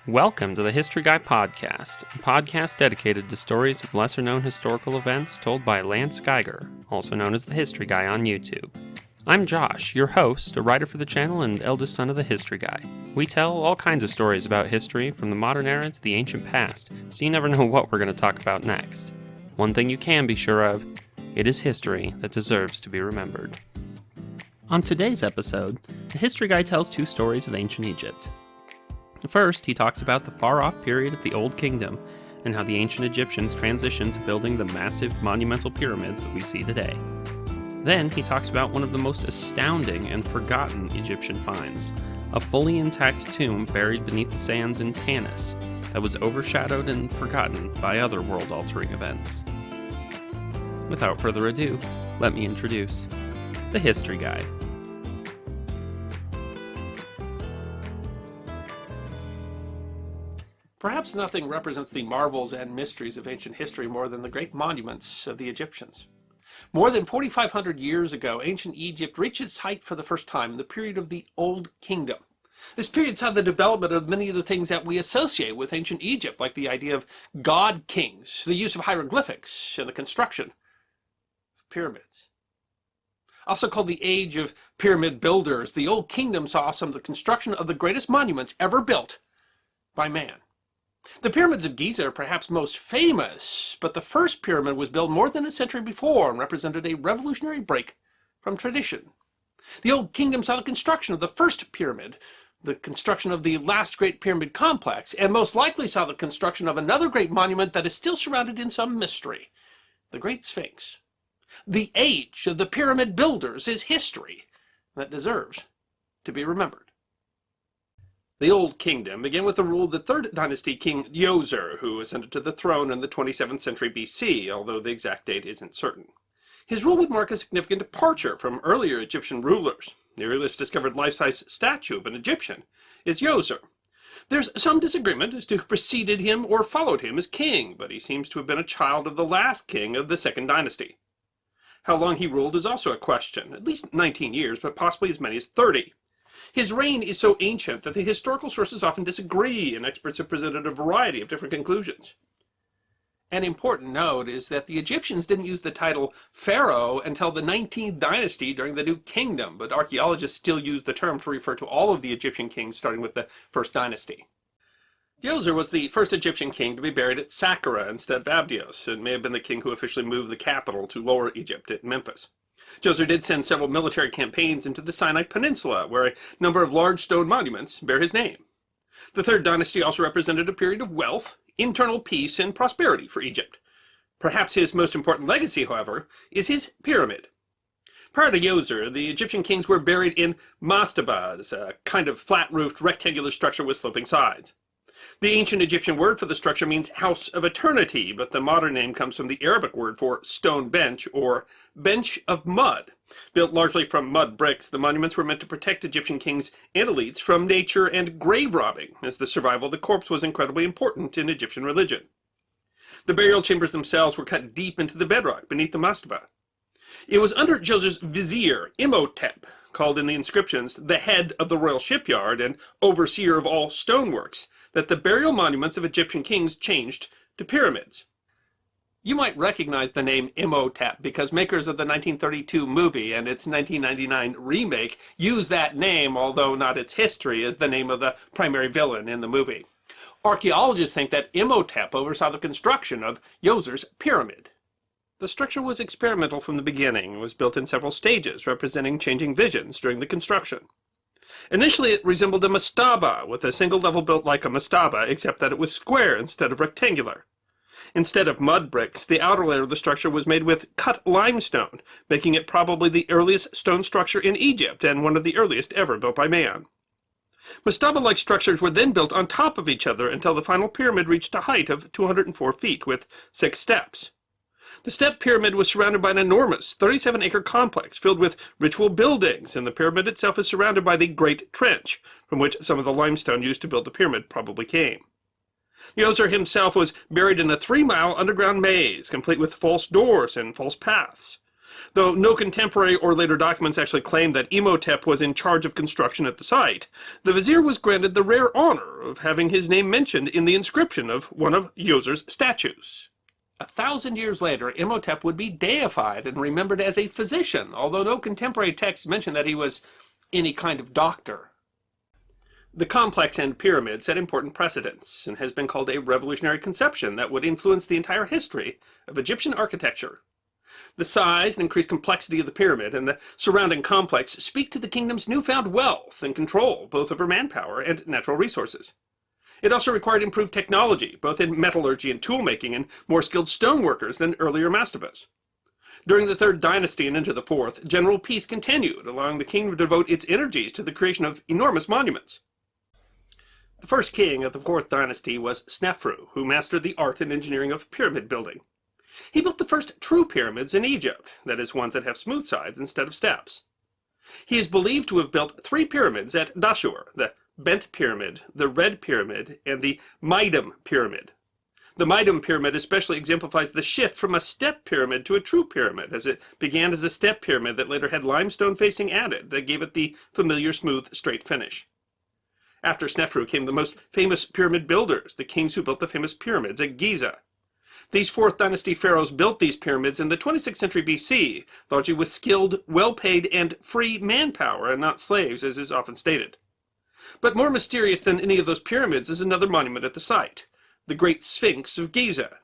Welcome to the History Guy Podcast, a podcast dedicated to stories of lesser-known historical events told by Lance Geiger, also known as the History Guy on YouTube. I'm Josh, your host, a writer for the channel and eldest son of the History Guy. We tell all kinds of stories about history, from the modern era to the ancient past, so you never know what we're going to talk about next. One thing you can be sure of, it is history that deserves to be remembered. On today's episode, the History Guy tells two stories of ancient Egypt. First, he talks about the far-off period of the Old Kingdom and how the ancient Egyptians transitioned to building the massive monumental pyramids that we see today. Then, he talks about one of the most astounding and forgotten Egyptian finds, a fully intact tomb buried beneath the sands in Tanis that was overshadowed and forgotten by other world-altering events. Without further ado, let me introduce the History Guy. Perhaps nothing represents the marvels and mysteries of ancient history more than the great monuments of the Egyptians. More than 4,500 years ago, ancient Egypt reached its height for the first time in the period of the Old Kingdom. This period saw the development of many of the things that we associate with ancient Egypt, like the idea of god kings, the use of hieroglyphics, and the construction of pyramids. Also called the Age of Pyramid Builders, the Old Kingdom saw some of the construction of the greatest monuments ever built by man. The pyramids of Giza are perhaps most famous, but the first pyramid was built more than a century before and represented a revolutionary break from tradition. The Old Kingdom saw the construction of the first pyramid, the construction of the last great pyramid complex, and most likely saw the construction of another great monument that is still surrounded in some mystery, the Great Sphinx. The Age of the Pyramid Builders is history that deserves to be remembered. The Old Kingdom began with the rule of the third dynasty king Djoser, who ascended to the throne in the 27th century BC, although the exact date isn't certain. His rule would mark a significant departure from earlier Egyptian rulers. The earliest discovered life-size statue of an Egyptian is Djoser. There's some disagreement as to who preceded him or followed him as king, but he seems to have been a child of the last king of the second dynasty. How long he ruled is also a question, at least 19 years, but possibly as many as 30. His reign is so ancient that the historical sources often disagree, and experts have presented a variety of different conclusions. An important note is that the Egyptians didn't use the title pharaoh until the 19th dynasty during the New Kingdom, but archaeologists still use the term to refer to all of the Egyptian kings starting with the first dynasty. Djoser was the first Egyptian king to be buried at Saqqara instead of Abydos, and may have been the king who officially moved the capital to Lower Egypt at Memphis. Djoser did send several military campaigns into the Sinai Peninsula, where a number of large stone monuments bear his name. The Third Dynasty also represented a period of wealth, internal peace, and prosperity for Egypt. Perhaps his most important legacy, however, is his pyramid. Prior to Djoser, the Egyptian kings were buried in mastabas, a kind of flat-roofed rectangular structure with sloping sides. The ancient Egyptian word for the structure means house of eternity, but the modern name comes from the Arabic word for stone bench, or bench of mud. Built largely from mud bricks, the monuments were meant to protect Egyptian kings and elites from nature and grave robbing, as the survival of the corpse was incredibly important in Egyptian religion. The burial chambers themselves were cut deep into the bedrock beneath the mastaba. It was under Djoser's vizier, Imhotep, called in the inscriptions the head of the royal shipyard and overseer of all stoneworks, that the burial monuments of Egyptian kings changed to pyramids. You might recognize the name Imhotep because makers of the 1932 movie and its 1999 remake use that name, although not its history, as the name of the primary villain in the movie. Archaeologists think that Imhotep oversaw the construction of Djoser's pyramid. The structure was experimental from the beginning and was built in several stages, representing changing visions during the construction. Initially, it resembled a mastaba, with a single level built like a mastaba, except that it was square instead of rectangular. Instead of mud bricks, the outer layer of the structure was made with cut limestone, making it probably the earliest stone structure in Egypt and one of the earliest ever built by man. Mastaba-like structures were then built on top of each other until the final pyramid reached a height of 204 feet with 6 steps. The step pyramid was surrounded by an enormous 37-acre complex filled with ritual buildings, and the pyramid itself is surrounded by the Great Trench, from which some of the limestone used to build the pyramid probably came. Djoser himself was buried in a 3-mile underground maze, complete with false doors and false paths. Though no contemporary or later documents actually claim that Imhotep was in charge of construction at the site, the vizier was granted the rare honor of having his name mentioned in the inscription of one of Djoser's statues. 1,000 years later, Imhotep would be deified and remembered as a physician, although no contemporary texts mention that he was any kind of doctor. The complex end pyramid set important precedents and has been called a revolutionary conception that would influence the entire history of Egyptian architecture. The size and increased complexity of the pyramid and the surrounding complex speak to the kingdom's newfound wealth and control, both over manpower and natural resources. It also required improved technology, both in metallurgy and toolmaking, and more skilled stoneworkers than earlier mastabas. During the Third Dynasty and into the Fourth, general peace continued, allowing the kingdom to devote its energies to the creation of enormous monuments. The first king of the Fourth Dynasty was Snefru, who mastered the art and engineering of pyramid building. He built the first true pyramids in Egypt, that is, ones that have smooth sides instead of steps. He is believed to have built 3 pyramids at Dashur, the Bent Pyramid, the Red Pyramid, and the Maidum Pyramid. The Maidum Pyramid especially exemplifies the shift from a step pyramid to a true pyramid, as it began as a step pyramid that later had limestone facing added that gave it the familiar smooth, straight finish. After Snefru came the most famous pyramid builders, the kings who built the famous pyramids at Giza. These Fourth Dynasty pharaohs built these pyramids in the 26th century BC, largely with skilled, well-paid, and free manpower, and not slaves, as is often stated. But more mysterious than any of those pyramids is another monument at the site, the Great Sphinx of Giza.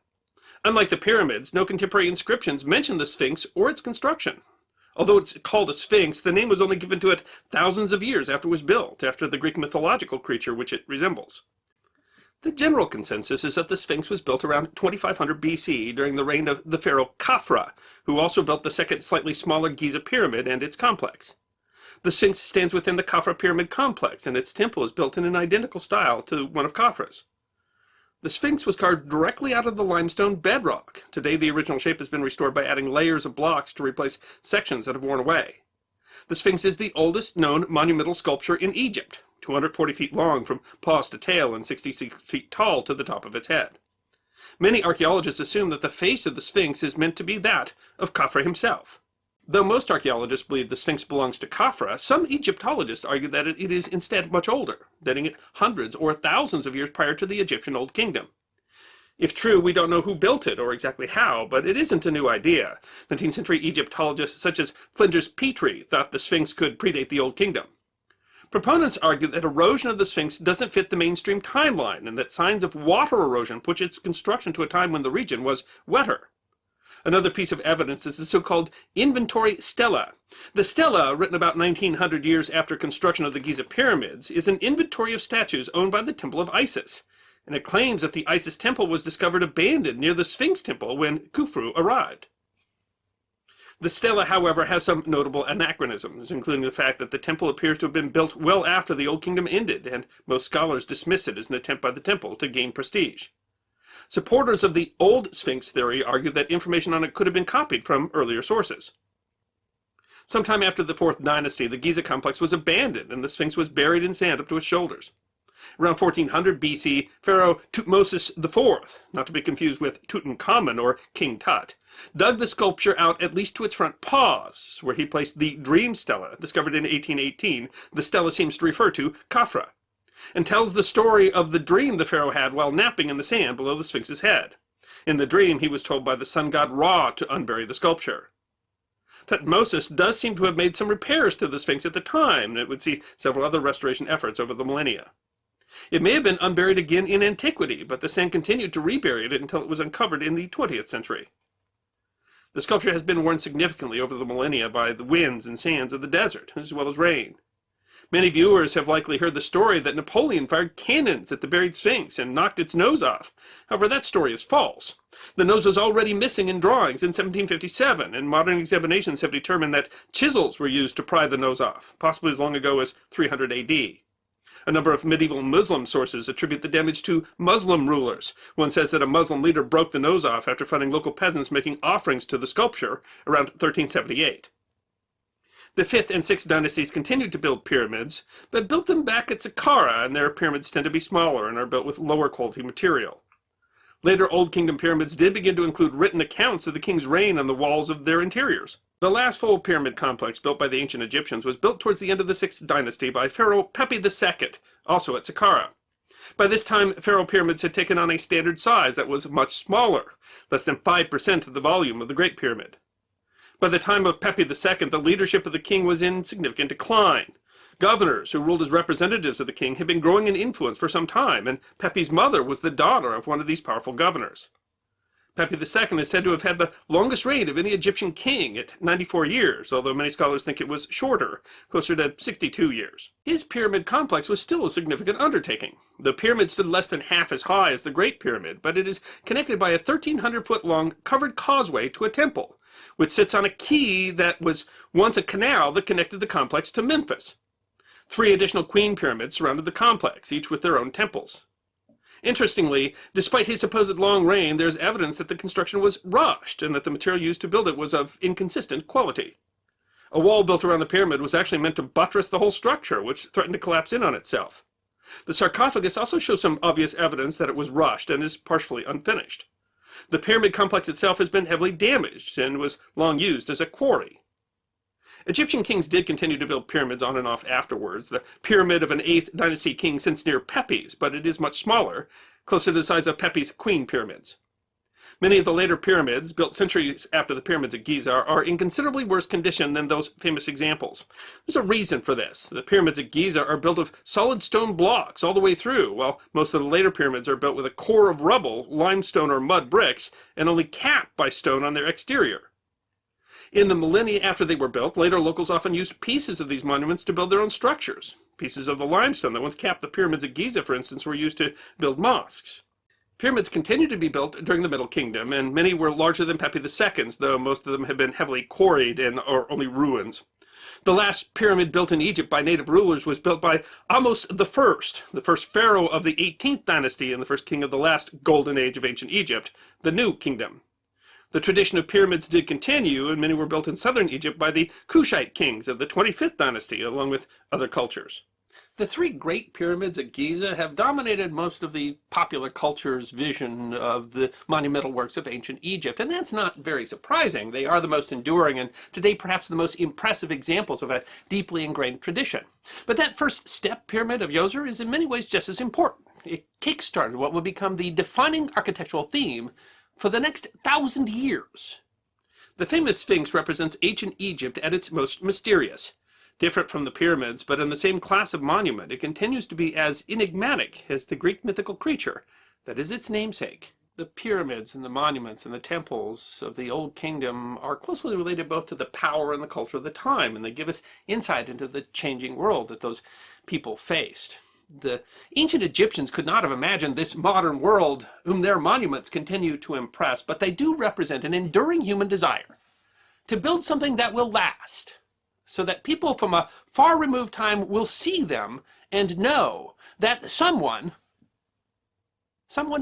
Unlike the pyramids, no contemporary inscriptions mention the Sphinx or its construction. Although it's called a sphinx, the name was only given to it thousands of years after it was built, after the Greek mythological creature which it resembles. The general consensus is that the Sphinx was built around 2500 BC during the reign of the pharaoh Khafra, who also built the second slightly smaller Giza pyramid and its complex. The Sphinx stands within the Khafra pyramid complex, and its temple is built in an identical style to one of Khafra's. The Sphinx was carved directly out of the limestone bedrock. Today the original shape has been restored by adding layers of blocks to replace sections that have worn away. The Sphinx is the oldest known monumental sculpture in Egypt, 240 feet long from paws to tail and 66 feet tall to the top of its head. Many archaeologists assume that the face of the Sphinx is meant to be that of Khafra himself. Though most archaeologists believe the Sphinx belongs to Khafra, some Egyptologists argue that it is instead much older, dating it hundreds or thousands of years prior to the Egyptian Old Kingdom. If true, we don't know who built it or exactly how, but it isn't a new idea. 19th century Egyptologists such as Flinders Petrie thought the Sphinx could predate the Old Kingdom. Proponents argue that erosion of the Sphinx doesn't fit the mainstream timeline, and that signs of water erosion push its construction to a time when the region was wetter. Another piece of evidence is the so-called inventory stela. The stela, written about 1900 years after construction of the Giza pyramids, is an inventory of statues owned by the Temple of Isis, and it claims that the Isis temple was discovered abandoned near the Sphinx temple when Khufu arrived. The stela, however, has some notable anachronisms, including the fact that the temple appears to have been built well after the Old Kingdom ended, and most scholars dismiss it as an attempt by the temple to gain prestige. Supporters of the old Sphinx theory argue that information on it could have been copied from earlier sources. Sometime after the Fourth Dynasty, the Giza complex was abandoned and the Sphinx was buried in sand up to its shoulders. Around 1400 BC, Pharaoh Thutmose IV, not to be confused with Tutankhamun or King Tut, dug the sculpture out at least to its front paws, where he placed the Dream Stela, discovered in 1818. The stela seems to refer to Khafra, and tells the story of the dream the pharaoh had while napping in the sand below the Sphinx's head. In the dream, he was told by the sun god Ra to unbury the sculpture. Thutmose does seem to have made some repairs to the Sphinx at the time, and it would see several other restoration efforts over the millennia. It may have been unburied again in antiquity, but the sand continued to rebury it until it was uncovered in the 20th century. The sculpture has been worn significantly over the millennia by the winds and sands of the desert, as well as rain. Many viewers have likely heard the story that Napoleon fired cannons at the buried Sphinx and knocked its nose off. However, that story is false. The nose was already missing in drawings in 1757, and modern examinations have determined that chisels were used to pry the nose off, possibly as long ago as 300 AD. A number of medieval Muslim sources attribute the damage to Muslim rulers. One says that a Muslim leader broke the nose off after finding local peasants making offerings to the sculpture around 1378. The 5th and 6th dynasties continued to build pyramids, but built them back at Saqqara, and their pyramids tend to be smaller and are built with lower quality material. Later Old Kingdom pyramids did begin to include written accounts of the king's reign on the walls of their interiors. The last full pyramid complex built by the ancient Egyptians was built towards the end of the 6th dynasty by Pharaoh Pepi II, also at Saqqara. By this time, pharaoh pyramids had taken on a standard size that was much smaller, less than 5% of the volume of the Great Pyramid. By the time of Pepi II, the leadership of the king was in significant decline. Governors, who ruled as representatives of the king, had been growing in influence for some time, and Pepi's mother was the daughter of one of these powerful governors. Pepi II is said to have had the longest reign of any Egyptian king at 94 years, although many scholars think it was shorter, closer to 62 years. His pyramid complex was still a significant undertaking. The pyramid stood less than half as high as the Great Pyramid, but it is connected by a 1,300-foot-long covered causeway to a temple, which sits on a quay that was once a canal that connected the complex to Memphis. 3 additional queen pyramids surrounded the complex, each with their own temples. Interestingly, despite his supposed long reign, there's evidence that the construction was rushed and that the material used to build it was of inconsistent quality. A wall built around the pyramid was actually meant to buttress the whole structure, which threatened to collapse in on itself. The sarcophagus also shows some obvious evidence that it was rushed and is partially unfinished. The pyramid complex itself has been heavily damaged and was long used as a quarry. Egyptian kings did continue to build pyramids on and off afterwards. The pyramid of an 8th dynasty king sits near Pepi's, but it is much smaller, closer to the size of Pepi's queen pyramids. Many of the later pyramids, built centuries after the pyramids of Giza, are in considerably worse condition than those famous examples. There's a reason for this. The pyramids of Giza are built of solid stone blocks all the way through, while most of the later pyramids are built with a core of rubble, limestone or mud bricks, and only capped by stone on their exterior. In the millennia after they were built, later locals often used pieces of these monuments to build their own structures. Pieces of the limestone that once capped the pyramids of Giza, for instance, were used to build mosques. Pyramids continued to be built during the Middle Kingdom, and many were larger than Pepi II's, though most of them had been heavily quarried and are only ruins. The last pyramid built in Egypt by native rulers was built by Ahmose I, the first pharaoh of the 18th dynasty and the first king of the last golden age of ancient Egypt, the New Kingdom. The tradition of pyramids did continue, and many were built in southern Egypt by the Kushite kings of the 25th dynasty, along with other cultures. The 3 great pyramids at Giza have dominated most of the popular culture's vision of the monumental works of ancient Egypt, and that's not very surprising. They are the most enduring and today perhaps the most impressive examples of a deeply ingrained tradition. But that first step pyramid of Djoser is in many ways just as important. It kick-started what would become the defining architectural theme for the next 1,000 years. The famous Sphinx represents ancient Egypt at its most mysterious. Different from the pyramids, but in the same class of monument, it continues to be as enigmatic as the Greek mythical creature that is its namesake. The pyramids and the monuments and the temples of the Old Kingdom are closely related both to the power and the culture of the time, and they give us insight into the changing world that those people faced. The ancient Egyptians could not have imagined this modern world whom their monuments continue to impress, but they do represent an enduring human desire to build something that will last, so that people from a far removed time will see them and know that someone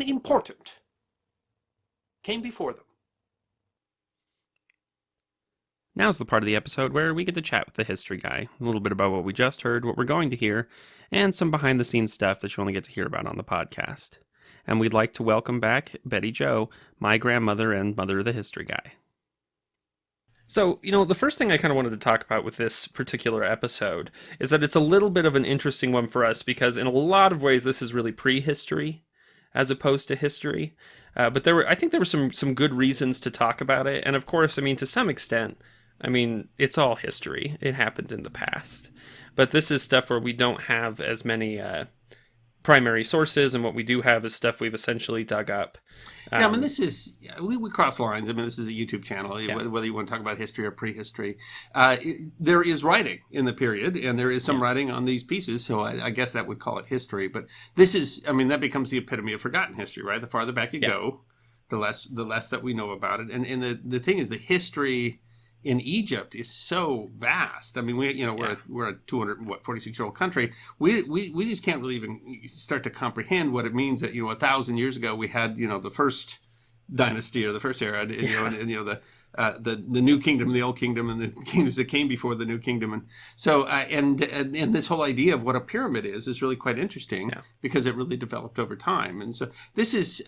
important came before them. Now's the part of the episode where we get to chat with the history guy, a little bit about what we just heard, what we're going to hear, and some behind-the-scenes stuff that you only get to hear about on the podcast. And we'd like to welcome back Betty Jo, my grandmother and mother of the history guy. So, the first thing I kind of wanted to talk about with this particular episode is that it's a little bit of an interesting one for us because in a lot of ways this is really prehistory as opposed to history. But I think there were some good reasons to talk about it. And of course, to some extent, it's all history. It happened in the past. But this is stuff where we don't have as many primary sources, and what we do have is stuff we've essentially dug up. This is, we cross lines. This is a YouTube channel, whether you want to talk about history or prehistory. There is writing in the period, and there is some writing on these pieces, so I guess that would call it history. But this is, that becomes the epitome of forgotten history, right? The farther back you go, the less that we know about it. And the thing is, the history in Egypt is so vast. We're a 246-year-old country. We just can't really even start to comprehend what it means that 1,000 years ago we had the first dynasty or the first era, and the new kingdom, the old kingdom, and the kingdoms that came before the new kingdom. And so, and this whole idea of what a pyramid is really quite interesting because it really developed over time. And so this is,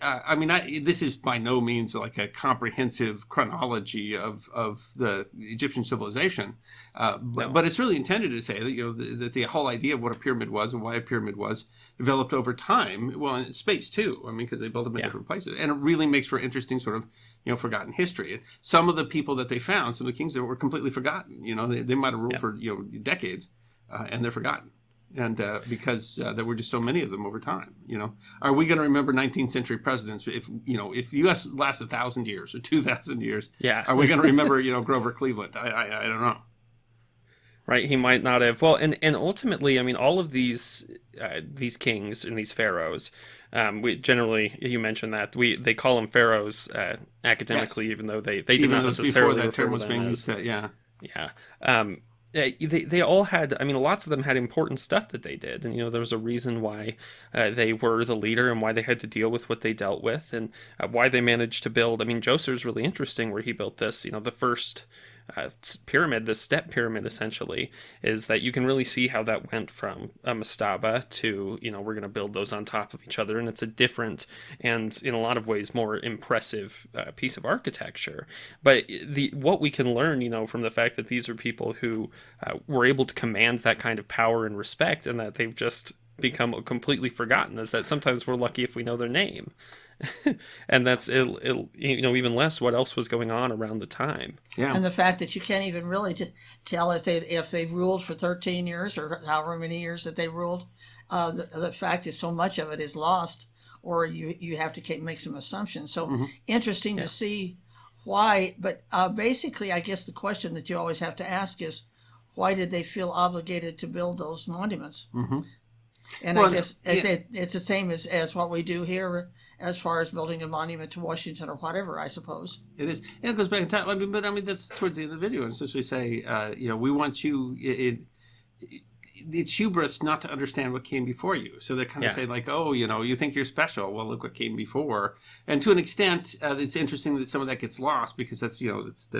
this is by no means like a comprehensive chronology of the Egyptian civilization, but it's really intended to say that, that the whole idea of what a pyramid was and why a pyramid was developed over time. Well, in space too. I mean, because they built them in different places, and it really makes for interesting sort of forgotten history. And some of the people that they found, some of the kings that were completely forgotten. They might have ruled for decades, and they're forgotten. And because there were just so many of them over time. Are we going to remember 19th century presidents if the U.S. lasts 1,000 years or 2,000 years? Yeah. Are we going to remember Grover Cleveland? I don't know. Right, he might not have. Well, and ultimately, I mean, all of these kings and these pharaohs, we generally, you mentioned that they call them pharaohs academically, even though they did not necessarily before that term was refer to being them used. They all had, I mean, lots of them had important stuff that they did. And, there was a reason why they were the leader and why they had to deal with what they dealt with and why they managed to build. I mean, Djoser's really interesting where he built this, the first pyramid, the step pyramid essentially, is that you can really see how that went from a mastaba to, we're going to build those on top of each other. And it's a different and in a lot of ways more impressive piece of architecture. But what we can learn, from the fact that these are people who were able to command that kind of power and respect, and that they've just become completely forgotten, is that sometimes we're lucky if we know their name. And that's even less what else was going on around the time. Yeah. And the fact that you can't even really tell if they ruled for 13 years or however many years that they ruled. The fact is so much of it is lost, or you have to make some assumptions. So interesting to see why. But basically, I guess the question that you always have to ask is, why did they feel obligated to build those monuments? And I guess it's the same as what we do here as far as building a monument to Washington or whatever, I suppose. It is. And it goes back in time. That's towards the end of the video. And essentially say, we want you... It's hubris not to understand what came before you. So they kind of say like, oh, you think you're special. Well, look what came before. And to an extent, it's interesting that some of that gets lost because that's the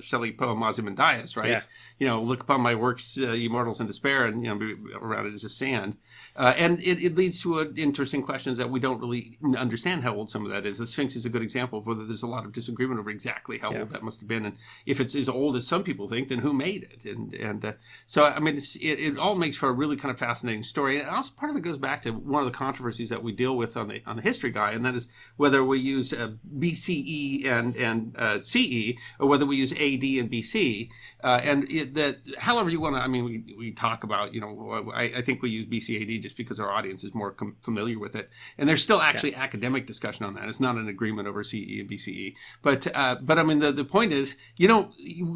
Shelley poem Ozymandias, right? Yeah. Look upon my works, ye mortals in despair, and around it is just sand. And it leads to interesting questions that we don't really understand how old some of that is. The Sphinx is a good example of whether there's a lot of disagreement over exactly how old that must have been. And if it's as old as some people think, then who made it? And so, I mean, it all makes for a really kind of fascinating story. And also part of it goes back to one of the controversies that we deal with on the History Guy, and that is whether we use BCE and CE, or whether we use AD and BC. However you want to, I mean, we talk about, I think we use BC AD just because our audience is more familiar with it. And there's still actually academic discussion on that. It's not an agreement over CE and BCE. But I mean, the point is, we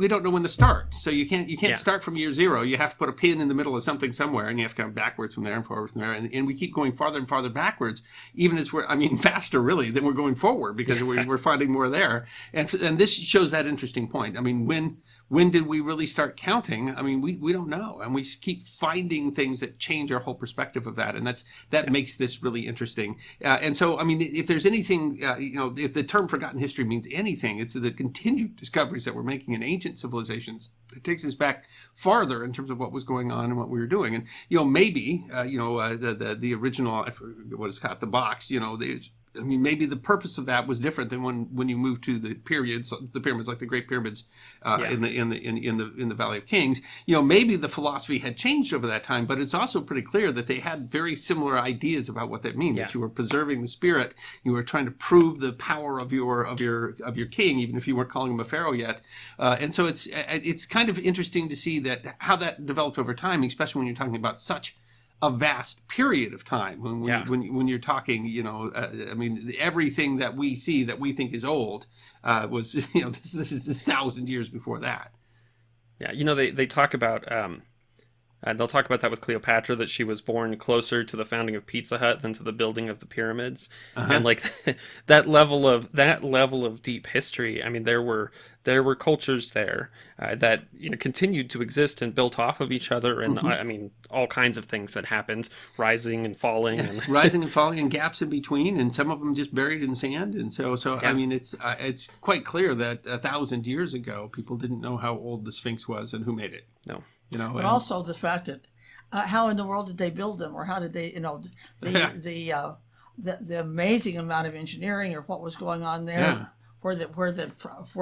don't know when to start. So you can't start from year zero. You have to put a pin in the middle of something somewhere, and you have to come backwards from there and forward from there. And we keep going farther and farther backwards, even as faster really than we're going forward, because we're finding more there. And this shows that interesting point. I mean, when did we really start counting? I mean, we don't know. And we keep finding things that change our whole perspective of that. And that makes this really interesting. And so, I mean, if there's anything, if the term forgotten history means anything, it's the continued discoveries that we're making in ancient civilizations. It takes us back farther in terms of what was going on and what we were doing. And, maybe, the original, I forget what it's called, the box, maybe the purpose of that was different than when you move to the pyramids like the Great Pyramids in the Valley of Kings. Maybe the philosophy had changed over that time, but it's also pretty clear that they had very similar ideas about what that means. That you were preserving the spirit, you were trying to prove the power of your king, even if you weren't calling him a pharaoh yet. And so it's kind of interesting to see that how that developed over time, especially when you're talking about such a vast period of time when you're talking, I mean, everything that we see that we think is old was, this is 1,000 years before that. Yeah, they talk about They'll talk about that with Cleopatra, that she was born closer to the founding of Pizza Hut than to the building of the pyramids. And like that level of deep history. I mean, there were cultures there that continued to exist and built off of each other, and I mean all kinds of things that happened, rising and falling, and rising and falling, and gaps in between, and some of them just buried in sand. And so I mean, it's quite clear that 1,000 years ago, people didn't know how old the Sphinx was and who made it. No. But also the fact that how in the world did they build them, or how did they, the amazing amount of engineering, or what was going on there, where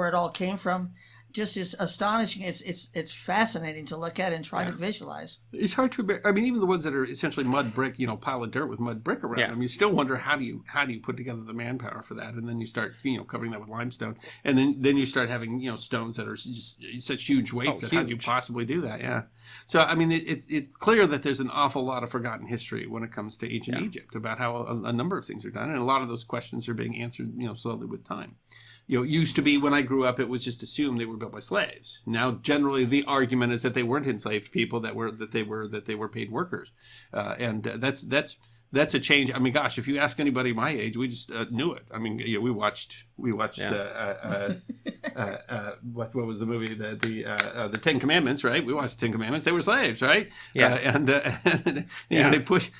it all came from, just is astonishing. It's fascinating to look at and try to visualize. It's hard to. I mean, even the ones that are essentially mud brick, pile of dirt with mud brick around them, you still wonder how do you put together the manpower for that, and then you start covering that with limestone, and then you start having stones that are just such huge weights. How do you possibly do that? Yeah. So I mean, it's clear that there's an awful lot of forgotten history when it comes to ancient Egypt about how a number of things are done, and a lot of those questions are being answered slowly with time. It used to be, when I grew up, it was just assumed they were built by slaves. Now, generally, the argument is that they weren't enslaved people; that they were paid workers, and that's a change. I mean, gosh, if you ask anybody my age, we just knew it. I mean, we watched what was the movie, the Ten Commandments, right? We watched the Ten Commandments. They were slaves, right? Yeah.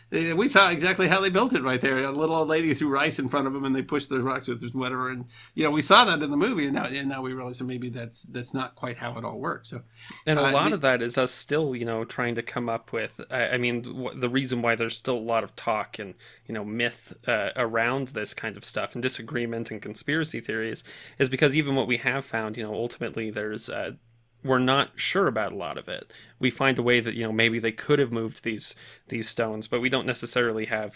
We saw exactly how they built it right there. A little old lady threw rice in front of them, and they pushed the rocks with whatever, and we saw that in the movie, and now we realize that maybe that's not quite how it all works. So, and a lot of that is us still trying to come up with. I mean, the reason why there's still a lot of talk and myth around this kind of stuff, and disagreement and conspiracy theories, is because even what we have found, ultimately there's we're not sure about a lot of it. We find a way that maybe they could have moved these stones, but we don't necessarily have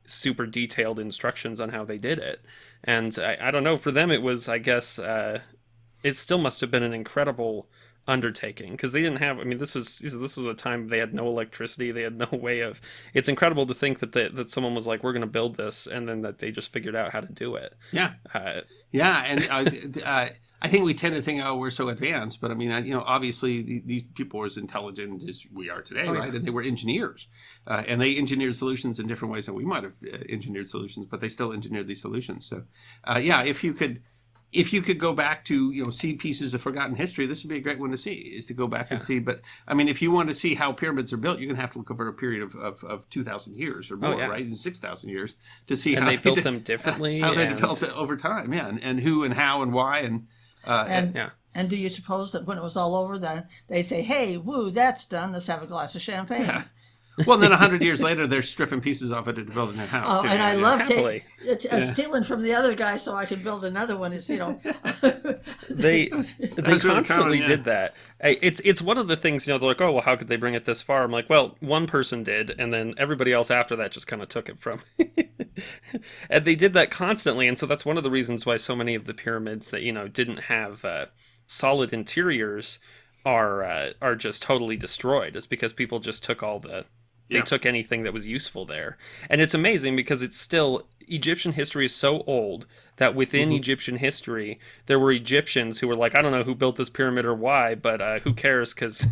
super detailed instructions on how they did it. And I don't know, for them it was, I guess, it still must have been an incredible undertaking, because they didn't have, I mean, this was a time they had no electricity, they had no way of, it's incredible to think that someone was like, we're going to build this, and then that they just figured out how to do it. And I think we tend to think, we're so advanced, but I mean, obviously these people were as intelligent as we are today, right? And they were engineers, and they engineered solutions in different ways than we might have engineered solutions, but they still engineered these solutions. So if you could go back to see pieces of forgotten history, this would be a great one to see, is to go back and see. But I mean, if you want to see how pyramids are built, you're going to have to look over a period of 2,000 years or more, right? 6,000 years to see how they built them differently, how they developed it over time, and who and how and why and do you suppose that when it was all over, then they say, "Hey, woo, that's done. Let's have a glass of champagne." Yeah. Well, then 100 years later, they're stripping pieces off it to build a new house. And I love stealing from the other guy so I can build another one. Is they constantly did that. It's one of the things, they're like, oh well, how could they bring it this far? I'm like, well, one person did, and then everybody else after that just kind of took it from. And they did that constantly, and so that's one of the reasons why so many of the pyramids that didn't have solid interiors are just totally destroyed. It's because people just took they took anything that was useful there. And it's amazing because it's still, Egyptian history is so old that within Egyptian history, there were Egyptians who were like, I don't know who built this pyramid or why, but who cares? Because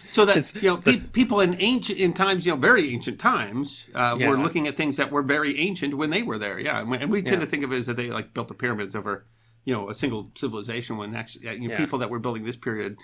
so that people in times, very ancient times, were looking at things that were very ancient when they were there. And we tend to think of it as that they built the pyramids over a single civilization, when actually people that were building this pyramid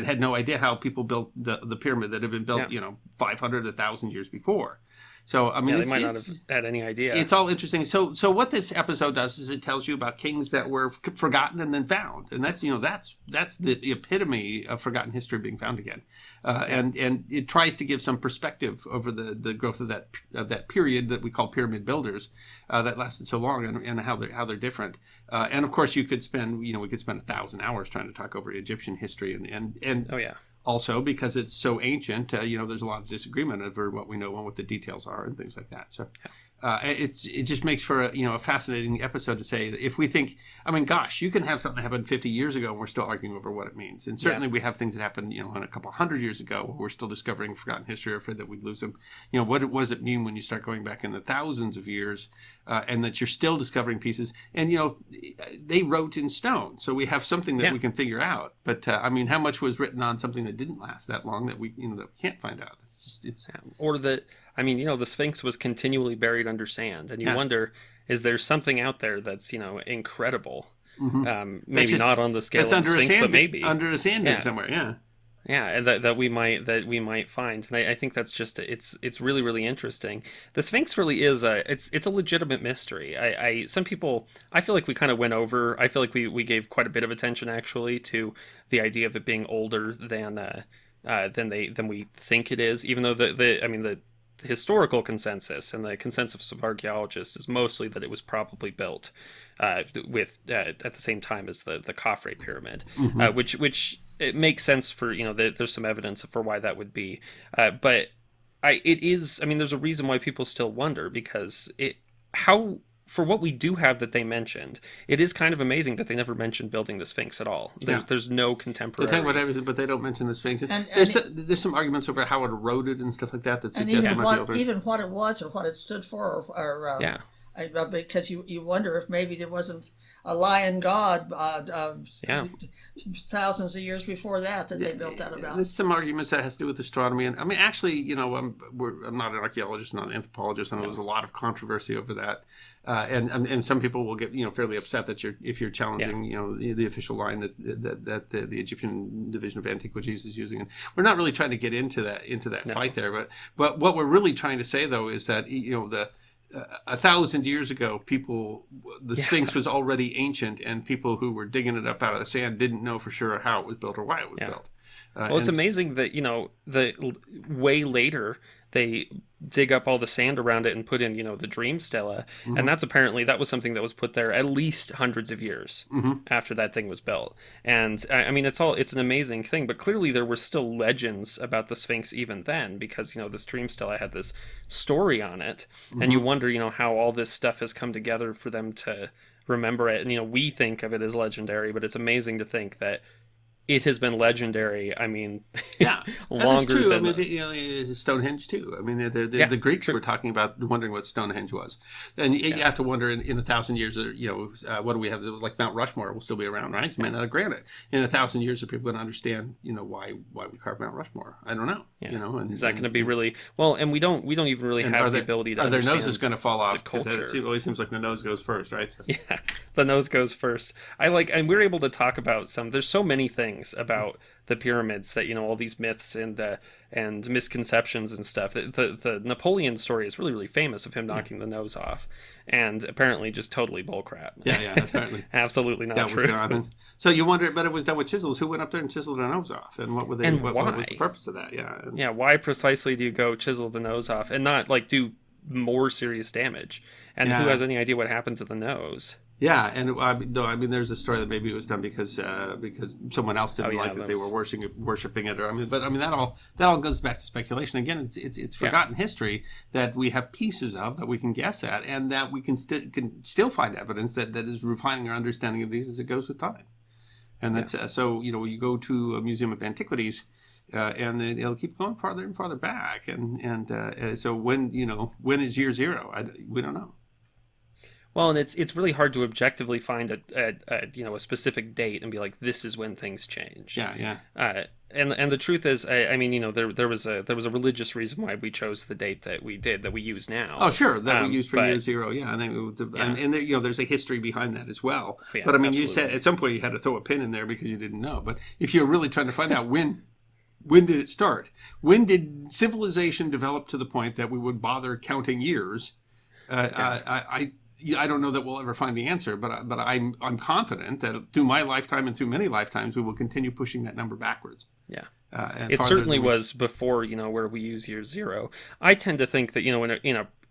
had no idea how people built the pyramid that had been built 500, 1,000 years before. So I mean, they might not have had any idea. It's all interesting. So what this episode does is it tells you about kings that were forgotten and then found, and that's that's the epitome of forgotten history being found again, and it tries to give some perspective over the growth of that period that we call pyramid builders that lasted so long, and how they're different. And of course, we could spend 1,000 hours trying to talk over Egyptian history, and also, because it's so ancient, there's a lot of disagreement over what we know and what the details are and things like that. So, it just makes for a fascinating episode to say if we think, I mean, gosh, you can have something happen 50 years ago and we're still arguing over what it means. And certainly we have things that happened, a couple hundred years ago where we're still discovering forgotten history or afraid that we'd lose them. What does it mean when you start going back in the thousands of years and that you're still discovering pieces? And, they wrote in stone. So we have something that we can figure out. But, how much was written on something that didn't last that long that we can't find out? Or the Sphinx was continually buried under sand, and you wonder, is there something out there that's incredible? Maybe not on the scale of the Sphinx, but maybe under a sand dune somewhere. And that we might find, and I think that's just it's really, really interesting. The Sphinx really is it's a legitimate mystery. I feel like we kind of went over. I feel like we gave quite a bit of attention actually to the idea of it being older than we think it is, even though the historical consensus and the consensus of archaeologists is mostly that it was probably built at the same time as the Khafre pyramid, which it makes sense for there's some evidence for why that would be, but there's a reason why people still wonder, because for what we do have that they mentioned, it is kind of amazing that they never mentioned building the Sphinx at all. There's no contemporary. They talk about everything, but they don't mention the Sphinx. There's some arguments over how it eroded and stuff like that suggest it might be older. Even what it was or what it stood for, because you wonder if maybe there wasn't a lion god thousands of years before that they built that about. There's some arguments that has to do with astronomy, and actually, I'm not an archaeologist, not an anthropologist, and there's a lot of controversy over that, and some people will get fairly upset that if you're challenging the official line that the Egyptian Division of Antiquities is using, and we're not really trying to get into that fight there, but what we're really trying to say though is that 1,000 years ago, the Sphinx was already ancient, and people who were digging it up out of the sand didn't know for sure how it was built or why it was built. Well, it's amazing that the way later they dig up all the sand around it and put in the dream stela, and that was something that was put there at least hundreds of years after that thing was built. And it's an amazing thing, but clearly there were still legends about the Sphinx even then, because this dream stela had this story on it, and you wonder how all this stuff has come together for them to remember it. And we think of it as legendary, but it's amazing to think that it has been legendary. Longer that's true. than Stonehenge too. The Greeks were talking about wondering what Stonehenge was, and you have to wonder in 1,000 years. What do we have? Like Mount Rushmore will still be around, right? It's made out of granite. In 1,000 years, are people going to understand? Why we carved Mount Rushmore? I don't know. Is that going to be really well? And we don't even really have the ability to. Are their understand noses going to fall off? Culture. It always seems like the nose goes first, right? So. Yeah, the nose goes first. And we're able to talk about some. There's so many things about the pyramids that all these myths and misconceptions and stuff. The Napoleon story is really, really famous of him knocking the nose off, and apparently just totally bullcrap. Apparently absolutely not true. So you wonder, but it was done with chisels. Who went up there and chiseled their nose off, and what were they? And what was the purpose of that? Why precisely do you go chisel the nose off and not do more serious damage? And who has any idea what happened to the nose? Yeah, and there's a story that maybe it was done because someone else didn't like that they were worshiping it, that all goes back to speculation. Again, it's forgotten history that we have pieces of that we can guess at, and that we can still find evidence that is refining our understanding of these as it goes with time. And that's so you go to a museum of antiquities. And it'll keep going farther and farther back, and so when is year zero? We don't know. Well, and it's really hard to objectively find a specific date and be like, this is when things change. And the truth is, there was a religious reason why we chose the date that we did, that we use now. Oh, sure, that we used for year zero. And there's a history behind that as well. But you said at some point you had to throw a pin in there because you didn't know. But if you're really trying to find out when did it start? When did civilization develop to the point that we would bother counting years? I don't know that we'll ever find the answer, but I'm confident that through my lifetime and through many lifetimes, we will continue pushing that number backwards. Yeah, it certainly was before where we use year zero. I tend to think that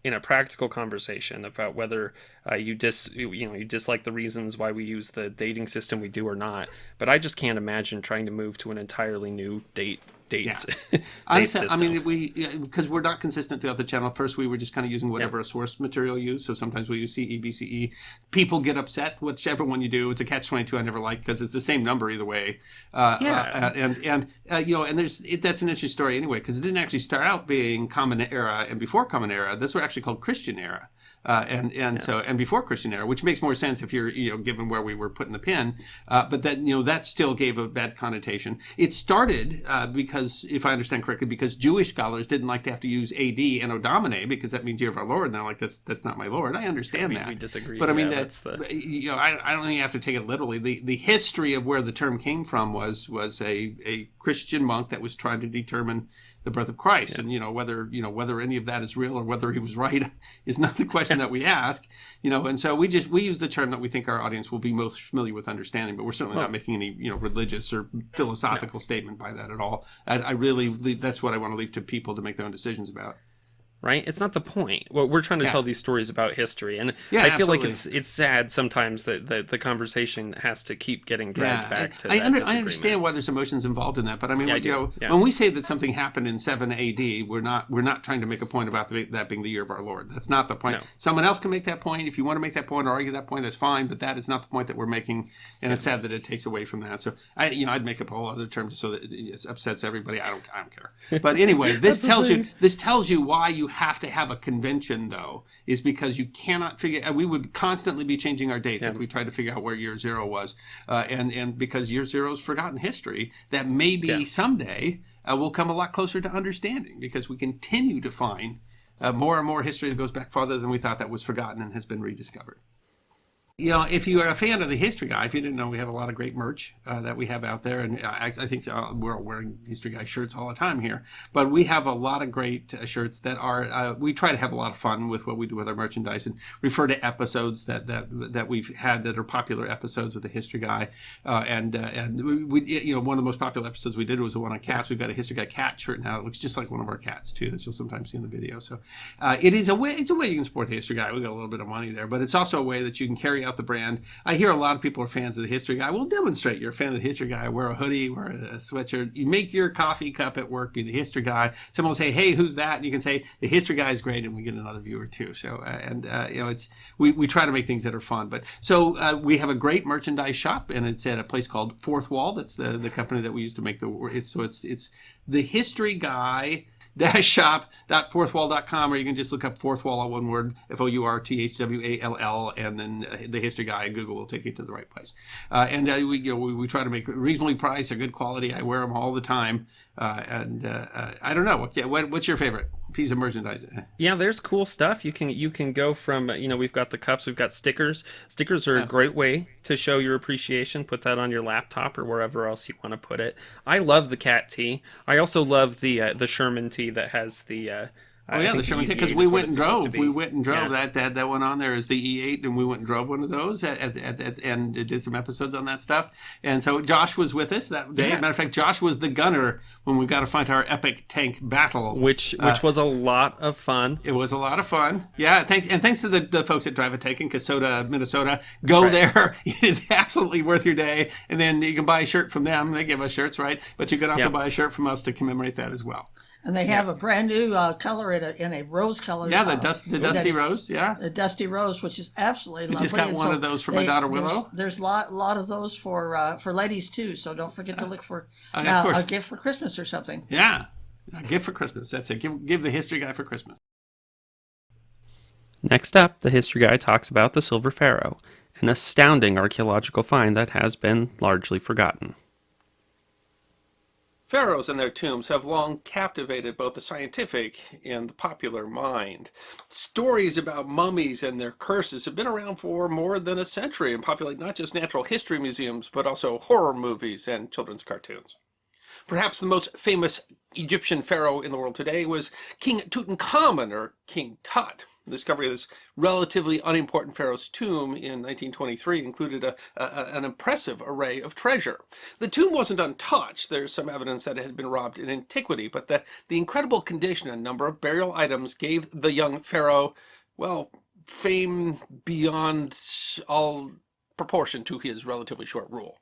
in a practical conversation about whether you dislike the reasons why we use the dating system we do or not, but I just can't imagine trying to move to an entirely new date dates. Honestly, date I system. mean, because we're not consistent throughout the channel. First, we were just kind of using whatever a source material used. So sometimes we use CE, BCE. People get upset, whichever one you do. It's a catch-22 I never like because it's the same number either way. And that's an interesting story anyway, because it didn't actually start out being Common Era and before Common Era. This were actually called Christian Era. And before Christian Era, which makes more sense if you're, given where we were putting the pin, but that still gave a bad connotation. It started because, if I understand correctly, because Jewish scholars didn't like to have to use AD and O Domine because that means year of our Lord. And they're like, that's not my Lord. I understand that. We disagree. But I mean, that's I don't think you have to take it literally. The history of where the term came from was a Christian monk that was trying to determine the birth of Christ, and whether any of that is real or whether he was right is not the question that we ask, and so we use the term that we think our audience will be most familiar with understanding, but we're certainly not making any religious or philosophical statement by that at all. I really that's what I want to leave to people to make their own decisions about. Right? It's not the point. Well, we're trying to tell these stories about history, and I feel absolutely. like it's sad sometimes that the conversation has to keep getting dragged back to I that understand why there's emotions involved in that, but I mean, Yeah. when we say that something happened in 7 AD, we're not trying to make a point about that being the year of our Lord. That's not the point. No. Someone else can make that point. If you want to make that point or argue that point, that's fine, but that is not the point that we're making, and it's sad that it takes away from that. So I'd make up a whole other term so that it upsets everybody. I don't care. But anyway, this tells you why you have to have a convention, though, is because you cannot figure. We would constantly be changing our dates if we tried to figure out where year zero was, and because year zero is forgotten history that maybe someday will come a lot closer to understanding, because we continue to find more and more history that goes back farther than we thought that was forgotten and has been rediscovered. If you are a fan of the History Guy, if you didn't know, we have a lot of great merch that we have out there. And I think we're all wearing History Guy shirts all the time here. But we have a lot of great shirts that are, we try to have a lot of fun with what we do with our merchandise and refer to episodes that we've had that are popular episodes with the History Guy. And we one of the most popular episodes we did was the one on cats. We've got a History Guy cat shirt now. It looks just like one of our cats, too, that you'll sometimes see in the video. So it's a way you can support the History Guy. We got a little bit of money there. But it's also a way that you can carry out the brand. I hear a lot of people are fans of the History Guy. Well, demonstrate you're a fan of the History Guy. Wear a hoodie, wear a sweatshirt. You make your coffee cup at work be the History Guy. Someone will say, "Hey, who's that?" And you can say, "The History Guy is great," and we get another viewer too. So, it's we try to make things that are fun. But so we have a great merchandise shop, and it's at a place called Fourth Wall. That's the company that we use to make it's the History Guy shop.fourthwall.com, or you can just look up Fourth Wall, all one word, FOURTHWALL, and then the History Guy, and Google will take you to the right place. We try to make reasonably priced, a good quality. I wear them all the time, I don't know. What's your favorite piece of merchandise? Yeah, there's cool stuff. You can go from we've got the cups, we've got stickers. Stickers are a great way to show your appreciation. Put that on your laptop or wherever else you want to put it. I love the cat tee. I also love the Sherman tee that has the the Sherman tee, because we went and drove. Yeah. That one on there is the E8, and we went and drove one of those and did some episodes on that stuff. And so Josh was with us that day. Matter of fact, Josh was the gunner when we got to fight our epic tank battle, which was a lot of fun. It was a lot of fun. Yeah, thanks to the folks at Drive a Tank in Kasota, Minnesota. Go there. It is absolutely worth your day. And then you can buy a shirt from them. They give us shirts, right? But you can also buy a shirt from us to commemorate that as well. And they have a brand new color in a rose color. Yeah, the dusty rose. Yeah, the dusty rose, which is absolutely lovely. We just got one of those for my daughter Willow. There's a lot of those for ladies too. So don't forget to look for a gift for Christmas or something. Yeah, a gift for Christmas. That's it. Give the History Guy for Christmas. Next up, the History Guy talks about the Silver Pharaoh, an astounding archaeological find that has been largely forgotten. Pharaohs and their tombs have long captivated both the scientific and the popular mind. Stories about mummies and their curses have been around for more than a century and populate not just natural history museums, but also horror movies and children's cartoons. Perhaps the most famous Egyptian pharaoh in the world today was King Tutankhamun, or King Tut. The discovery of this relatively unimportant pharaoh's tomb in 1923 included an impressive array of treasure. The tomb wasn't untouched. There's some evidence that it had been robbed in antiquity, but the incredible condition and number of burial items gave the young pharaoh, fame beyond all proportion to his relatively short rule.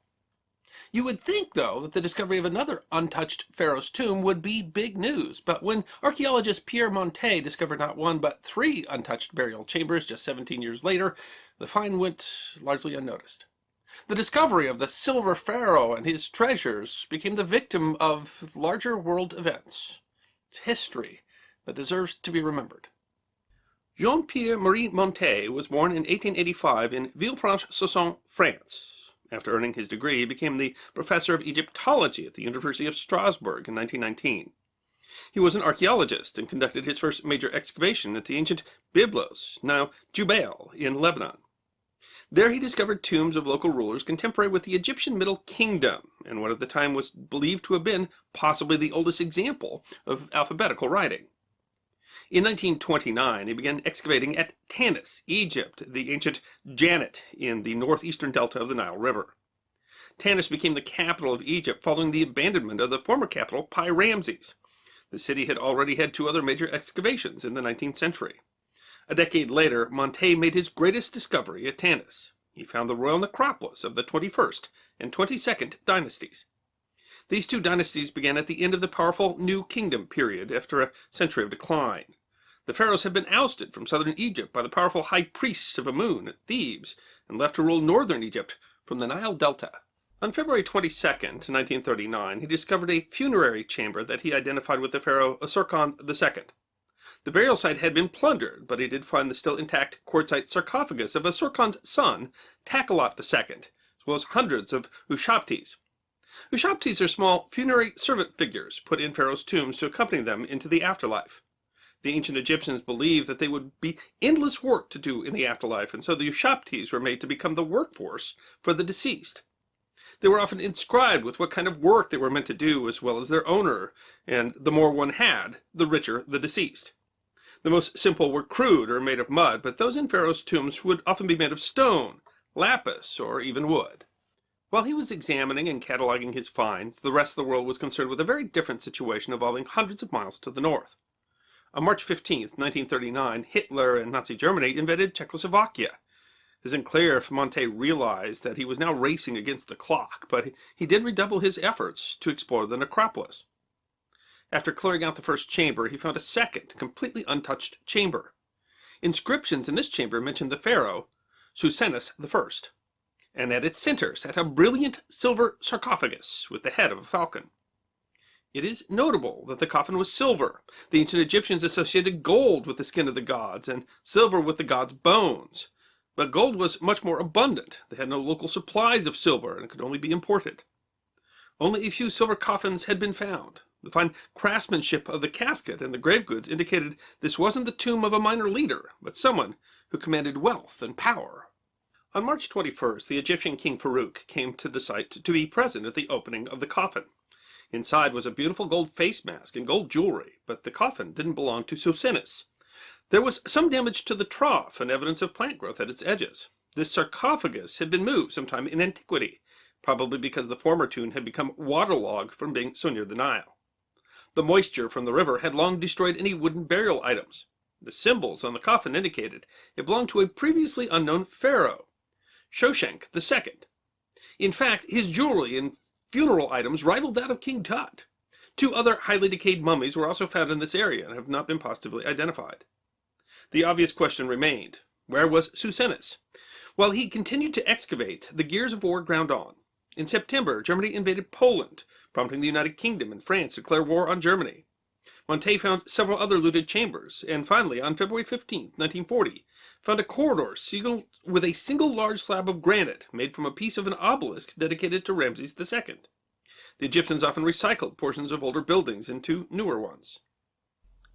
You would think, though, that the discovery of another untouched pharaoh's tomb would be big news, but when archaeologist Pierre Montet discovered not one but 3 untouched burial chambers just 17 years later, the find went largely unnoticed. The discovery of the silver pharaoh and his treasures became the victim of larger world events. It's history that deserves to be remembered. Jean-Pierre Marie Montet was born in 1885 in Villefranche-sur-Saône, France. After earning his degree, he became the professor of Egyptology at the University of Strasbourg in 1919. He was an archaeologist and conducted his first major excavation at the ancient Byblos, now Jubail, in Lebanon. There he discovered tombs of local rulers contemporary with the Egyptian Middle Kingdom, and what at the time was believed to have been possibly the oldest example of alphabetical writing. In 1929, he began excavating at Tanis, Egypt, the ancient Jannet in the northeastern delta of the Nile River. Tanis became the capital of Egypt following the abandonment of the former capital, Pi-Ramses. The city had already had 2 other major excavations in the 19th century. A decade later, Montet made his greatest discovery at Tanis. He found the royal necropolis of the 21st and 22nd dynasties. These 2 dynasties began at the end of the powerful New Kingdom period after a century of decline. The pharaohs had been ousted from southern Egypt by the powerful high priests of Amun at Thebes and left to rule northern Egypt from the Nile Delta. On February 22, 1939, he discovered a funerary chamber that he identified with the pharaoh Asurkan II. The burial site had been plundered, but he did find the still intact quartzite sarcophagus of Asurkan's son, Takalot II, as well as hundreds of ushaptis. Ushaptis are small funerary servant figures put in pharaohs' tombs to accompany them into the afterlife. The ancient Egyptians believed that they would be endless work to do in the afterlife, and so the ushaptis were made to become the workforce for the deceased. They were often inscribed with what kind of work they were meant to do, as well as their owner, and the more one had, the richer the deceased. The most simple were crude or made of mud, but those in pharaohs' tombs would often be made of stone, lapis, or even wood. While he was examining and cataloging his finds, the rest of the world was concerned with a very different situation involving hundreds of miles to the north. On March 15, 1939, Hitler and Nazi Germany invaded Czechoslovakia. It isn't clear if Montet realized that he was now racing against the clock, but he did redouble his efforts to explore the necropolis. After clearing out the first chamber, he found a second, completely untouched chamber. Inscriptions in this chamber mention the pharaoh, Susenes I, and at its center sat a brilliant silver sarcophagus with the head of a falcon. It is notable that the coffin was silver. The ancient Egyptians associated gold with the skin of the gods and silver with the gods' bones. But gold was much more abundant. They had no local supplies of silver and could only be imported. Only a few silver coffins had been found. The fine craftsmanship of the casket and the grave goods indicated this wasn't the tomb of a minor leader, but someone who commanded wealth and power. On March 21st, the Egyptian king Farouk came to the site to be present at the opening of the coffin. Inside was a beautiful gold face mask and gold jewelry, but the coffin didn't belong to Susenes. There was some damage to the trough and evidence of plant growth at its edges. This sarcophagus had been moved sometime in antiquity, probably because the former tomb had become waterlogged from being so near the Nile. The moisture from the river had long destroyed any wooden burial items. The symbols on the coffin indicated it belonged to a previously unknown pharaoh, Shoshenq II. In fact, his jewelry and funeral items rivaled that of King Tut. 2 other highly decayed mummies were also found in this area and have not been positively identified. The obvious question remained: where was Susenes? While he continued to excavate, the gears of war ground on. In September, Germany invaded Poland, prompting the United Kingdom and France to declare war on Germany. Montet found several other looted chambers, and finally, on February 15, 1940, found a corridor sealed with a single large slab of granite made from a piece of an obelisk dedicated to Ramses II. The Egyptians often recycled portions of older buildings into newer ones.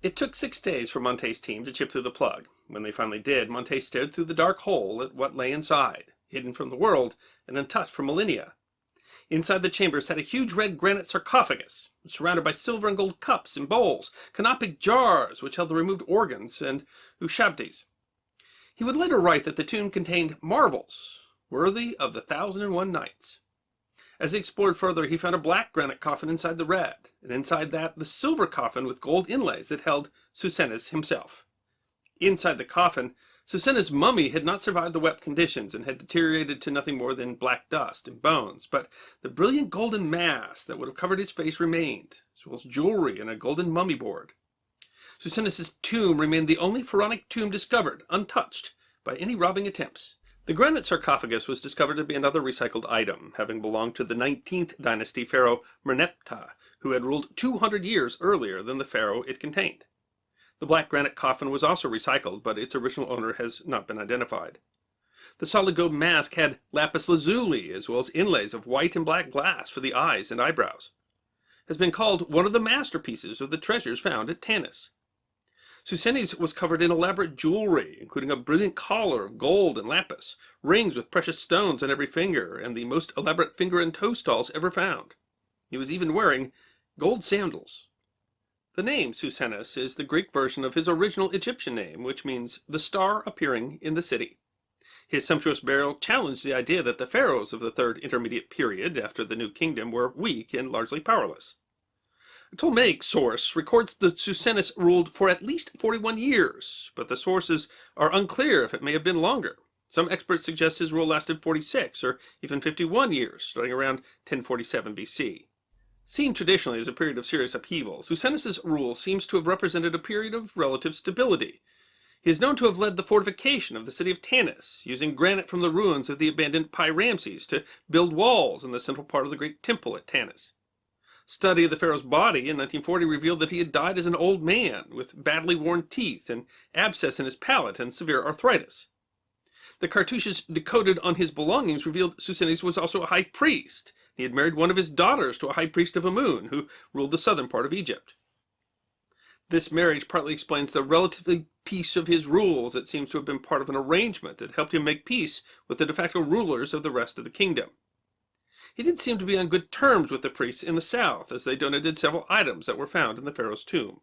It took 6 days for Montet's team to chip through the plug. When they finally did, Montet stared through the dark hole at what lay inside, hidden from the world and untouched for millennia. Inside the chamber sat a huge red granite sarcophagus, surrounded by silver and gold cups and bowls, canopic jars which held the removed organs, and ushabtis. He would later write that the tomb contained marvels worthy of the 1,001 Nights. As he explored further, he found a black granite coffin inside the red, and inside that the silver coffin with gold inlays that held Susenes himself. Inside the coffin, Susanna's mummy had not survived the wet conditions and had deteriorated to nothing more than black dust and bones, but the brilliant golden mask that would have covered his face remained, as well as jewelry and a golden mummy board. Susanna's tomb remained the only pharaonic tomb discovered, untouched by any robbing attempts. The granite sarcophagus was discovered to be another recycled item, having belonged to the 19th dynasty pharaoh Merneptah, who had ruled 200 years earlier than the pharaoh it contained. The black granite coffin was also recycled, but its original owner has not been identified. The solid gold mask had lapis lazuli, as well as inlays of white and black glass for the eyes and eyebrows. It has been called one of the masterpieces of the treasures found at Tanis. Susanna's was covered in elaborate jewelry, including a brilliant collar of gold and lapis, rings with precious stones on every finger, and the most elaborate finger and toe stalls ever found. He was even wearing gold sandals. The name Susannas is the Greek version of his original Egyptian name, which means the star appearing in the city. His sumptuous burial challenged the idea that the pharaohs of the Third Intermediate Period, after the New Kingdom, were weak and largely powerless. A Ptolemaic source records that Susannas ruled for at least 41 years, but the sources are unclear if it may have been longer. Some experts suggest his rule lasted 46 or even 51 years, starting around 1047 BC. Seen traditionally as a period of serious upheaval, Susannas' rule seems to have represented a period of relative stability. He is known to have led the fortification of the city of Tanis, using granite from the ruins of the abandoned Pi Ramses to build walls in the central part of the great temple at Tanis. Study of the pharaoh's body in 1940 revealed that he had died as an old man, with badly worn teeth, an abscess in his palate, and severe arthritis. The cartouches decoded on his belongings revealed Susannas was also a high priest. He had married one of his daughters to a high priest of Amun, who ruled the southern part of Egypt. This marriage partly explains the relative peace of his rules. It seems to have been part of an arrangement that helped him make peace with the de facto rulers of the rest of the kingdom. He did seem to be on good terms with the priests in the south, as they donated several items that were found in the pharaoh's tomb.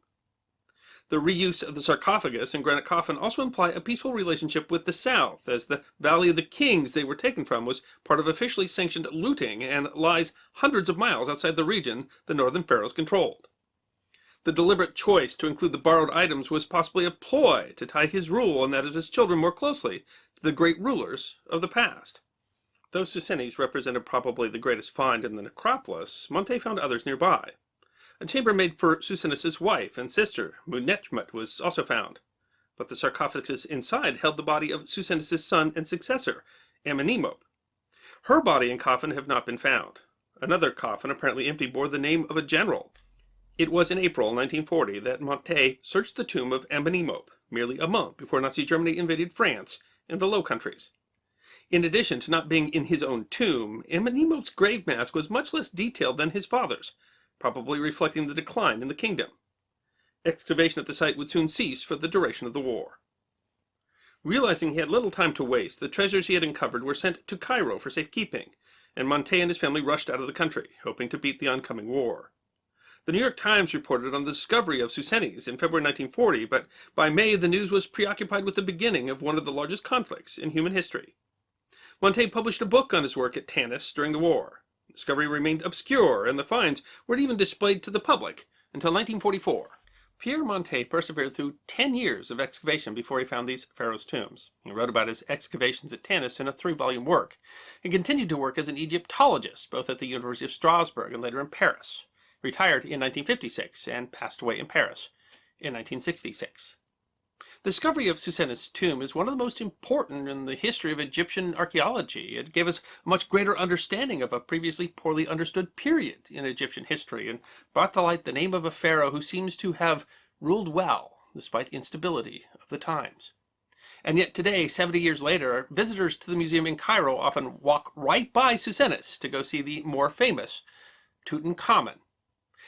The reuse of the sarcophagus and granite coffin also imply a peaceful relationship with the south, as the Valley of the Kings they were taken from was part of officially sanctioned looting and lies hundreds of miles outside the region the northern pharaohs controlled. The deliberate choice to include the borrowed items was possibly a ploy to tie his rule and that of his children more closely to the great rulers of the past. Though Susannas represented probably the greatest find in the necropolis, Monte found others nearby. A chamber made for Susannas' wife and sister, Munetmet, was also found, but the sarcophagus inside held the body of Susannas' son and successor, Amenemop. Her body and coffin have not been found. Another coffin, apparently empty, bore the name of a general. It was in April 1940 that Monte searched the tomb of Amenemop, merely a month before Nazi Germany invaded France and the Low Countries. In addition to not being in his own tomb, Amenemop's grave mask was much less detailed than his father's, probably reflecting the decline in the kingdom. Excavation at the site would soon cease for the duration of the war. Realizing he had little time to waste, the treasures he had uncovered were sent to Cairo for safekeeping, and Monte and his family rushed out of the country, hoping to beat the oncoming war. The New York Times reported on the discovery of Susannas in February 1940, but by May the news was preoccupied with the beginning of one of the largest conflicts in human history. Monte published a book on his work at Tanis during the war. The discovery remained obscure, and the finds weren't even displayed to the public until 1944. Pierre Monte persevered through 10 years of excavation before he found these pharaohs' tombs. He wrote about his excavations at Tanis in a 3-volume work, and continued to work as an Egyptologist, both at the University of Strasbourg and later in Paris. Retired in 1956 and passed away in Paris in 1966. The discovery of Susannas' tomb is one of the most important in the history of Egyptian archaeology. It gave us a much greater understanding of a previously poorly understood period in Egyptian history and brought to light the name of a pharaoh who seems to have ruled well despite instability of the times. And yet today, 70 years later, visitors to the museum in Cairo often walk right by Susannas to go see the more famous Tutankhamun.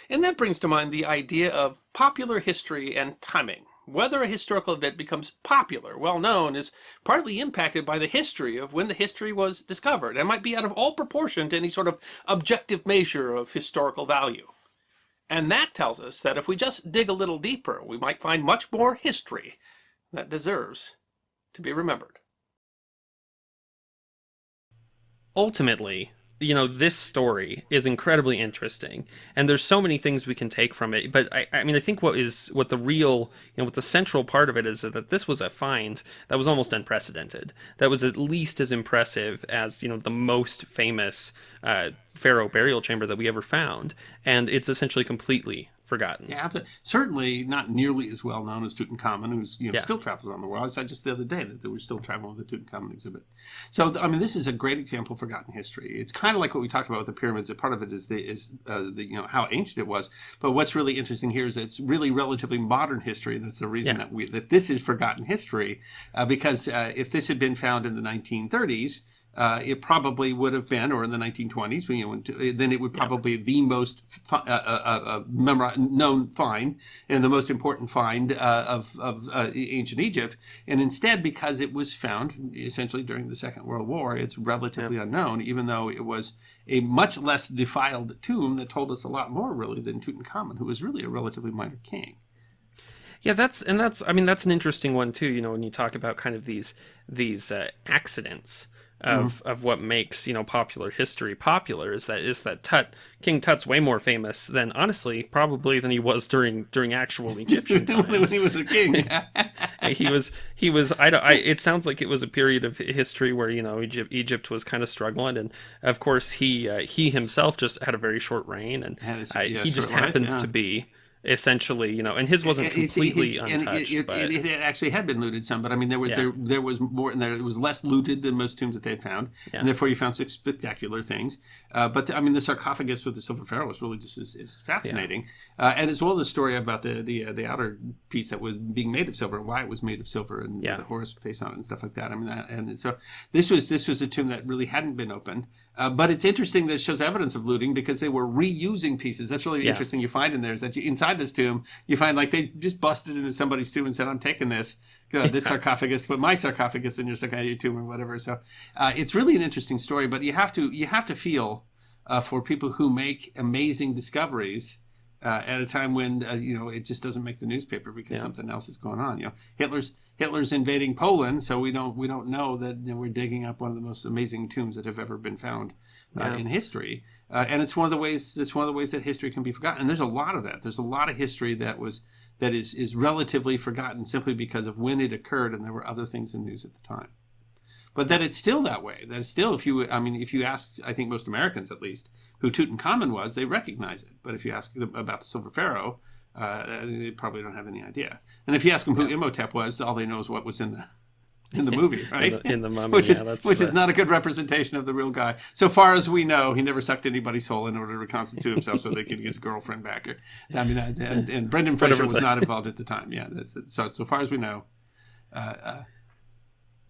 And that brings to mind the idea of popular history and timing. Whether a historical event becomes popular, well known, is partly impacted by the history of when the history was discovered, and might be out of all proportion to any sort of objective measure of historical value. And that tells us that if we just dig a little deeper, we might find much more history that deserves to be remembered. Ultimately, this story is incredibly interesting, and there's so many things we can take from it. But I mean, I think what the real, what the central part of it is that this was a find that was almost unprecedented. That was at least as impressive as, the most famous pharaoh burial chamber that we ever found, and it's essentially completely forgotten. Yeah, certainly not nearly as well known as Tutankhamun, who's still travels around the world. I saw just the other day that they were still traveling with the Tutankhamun exhibit. So I mean, this is a great example of forgotten history. It's kind of like what we talked about with the pyramids. That part of it is how ancient it was. But what's really interesting here is it's really relatively modern history. That's the reason that this is forgotten history, because if this had been found in the 1930s. It probably would have been, or in the 1920s, then it would probably be the most known find and the most important find of ancient Egypt. And instead, because it was found essentially during the Second World War, it's relatively unknown, even though it was a much less defiled tomb that told us a lot more, really, than Tutankhamun, who was really a relatively minor king. Yeah, that's an interesting one too. When you talk about kind of these accidents of what makes popular history popular, is that King Tut's way more famous than, honestly, probably than he was during actual Egyptian times. When he was a king. he was. It sounds like it was a period of history where Egypt was kind of struggling, and of course he himself just had a very short reign, and he just happened to be. Essentially, and his wasn't completely untouched. It actually had been looted some, but I mean, there was more, and it was less looted than most tombs that they had found, and therefore you found such spectacular things. But I mean, the sarcophagus with the silver pharaoh was really just is fascinating, and as well as the story about the outer piece that was being made of silver and why it was made of silver and the horse face on it and stuff like that. I mean, and so this was a tomb that really hadn't been opened. But it's interesting that it shows evidence of looting because they were reusing pieces. That's really interesting. You find in there is that inside this tomb, you find like they just busted into somebody's tomb and said, "I'm taking this sarcophagus, put my sarcophagus in your tomb or whatever." So it's really an interesting story. But you have to feel for people who make amazing discoveries. At a time when it just doesn't make the newspaper because something else is going on. Hitler's invading Poland, so we don't know that we're digging up one of the most amazing tombs that have ever been found in history. And it's one of the ways that history can be forgotten. And there's a lot of that. There's a lot of history that is relatively forgotten simply because of when it occurred, and there were other things in news at the time. But that it's still that way. That it's still, if you ask, I think most Americans at least, who Tutankhamun was, they recognize it. But if you ask them about the silver pharaoh, they probably don't have any idea. And if you ask them who Imhotep was, all they know is what was in the movie, right? in the mummy, which is not a good representation of the real guy. So far as we know, he never sucked anybody's soul in order to reconstitute himself so they could get his girlfriend back. And Brendan Fraser was not involved at the time. Yeah, so far as we know.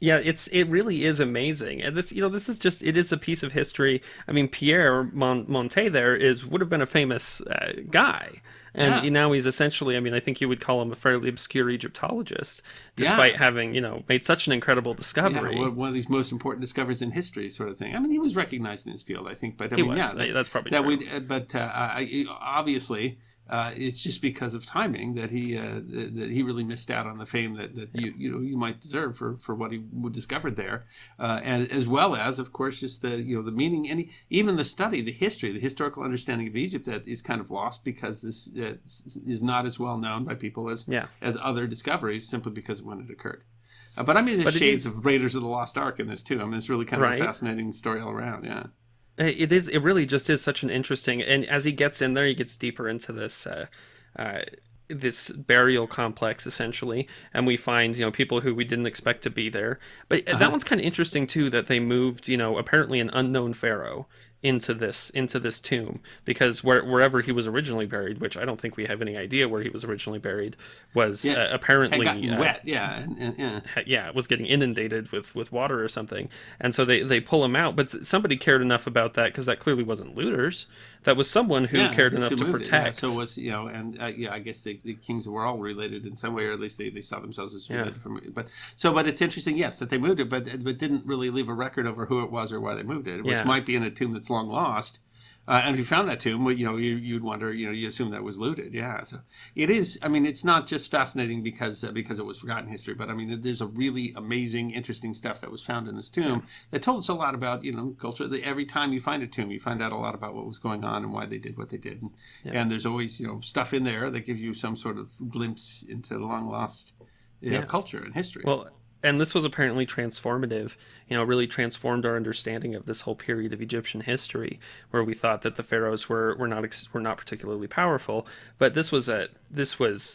Yeah, it really is amazing, and this it is a piece of history. I mean, Pierre Montet would have been a famous guy, and now he's essentially, I mean, I think you would call him a fairly obscure Egyptologist, despite having made such an incrable discovery. Yeah, one of these most important discoveries in history, sort of thing. I mean, he was recognized in his field, I think, but I mean, that's probably true. But obviously. It's just because of timing that he really missed out on the fame that you might deserve for what he discovered there, and as well as, of course, just the meaning and even the study, the history, the historical understanding of Egypt that is kind of lost because this is not as well known by people as other discoveries simply because of when it occurred. But I mean, there's shades of Raiders of the Lost Ark in this too. I mean, it's really kind of a fascinating story all around. Yeah. It is. It really just is such an interesting. And as he gets in there, he gets deeper into this this burial complex essentially, and we find people who we didn't expect to be there. But that one's kind of interesting too. That they moved apparently an unknown pharaoh into this tomb, because wherever he was originally buried, which I don't think we have any idea where he was originally buried, was apparently had gotten wet, it was getting inundated with water or something, and so they pull him out. But somebody cared enough about that, because that clearly wasn't looters. That was someone who cared enough to protect. So it was I guess the kings were all related in some way, or at least they saw themselves as related from it. But it's interesting, yes, that they moved it, but didn't really leave a record over who it was or why they moved it, which might be in a tomb that's long lost. And if you found that tomb, you'd wonder, you assume that was looted. Yeah. So it is. I mean, it's not just fascinating because it was forgotten history, but I mean, there's a really amazing, interesting stuff that was found in this tomb that told us a lot about, culture. Every time you find a tomb, you find out a lot about what was going on and why they did what they did. And there's always, stuff in there that gives you some sort of glimpse into the long lost culture and history. Well, and this was apparently transformative, really transformed our understanding of this whole period of Egyptian history, where we thought that the pharaohs were not particularly powerful, but this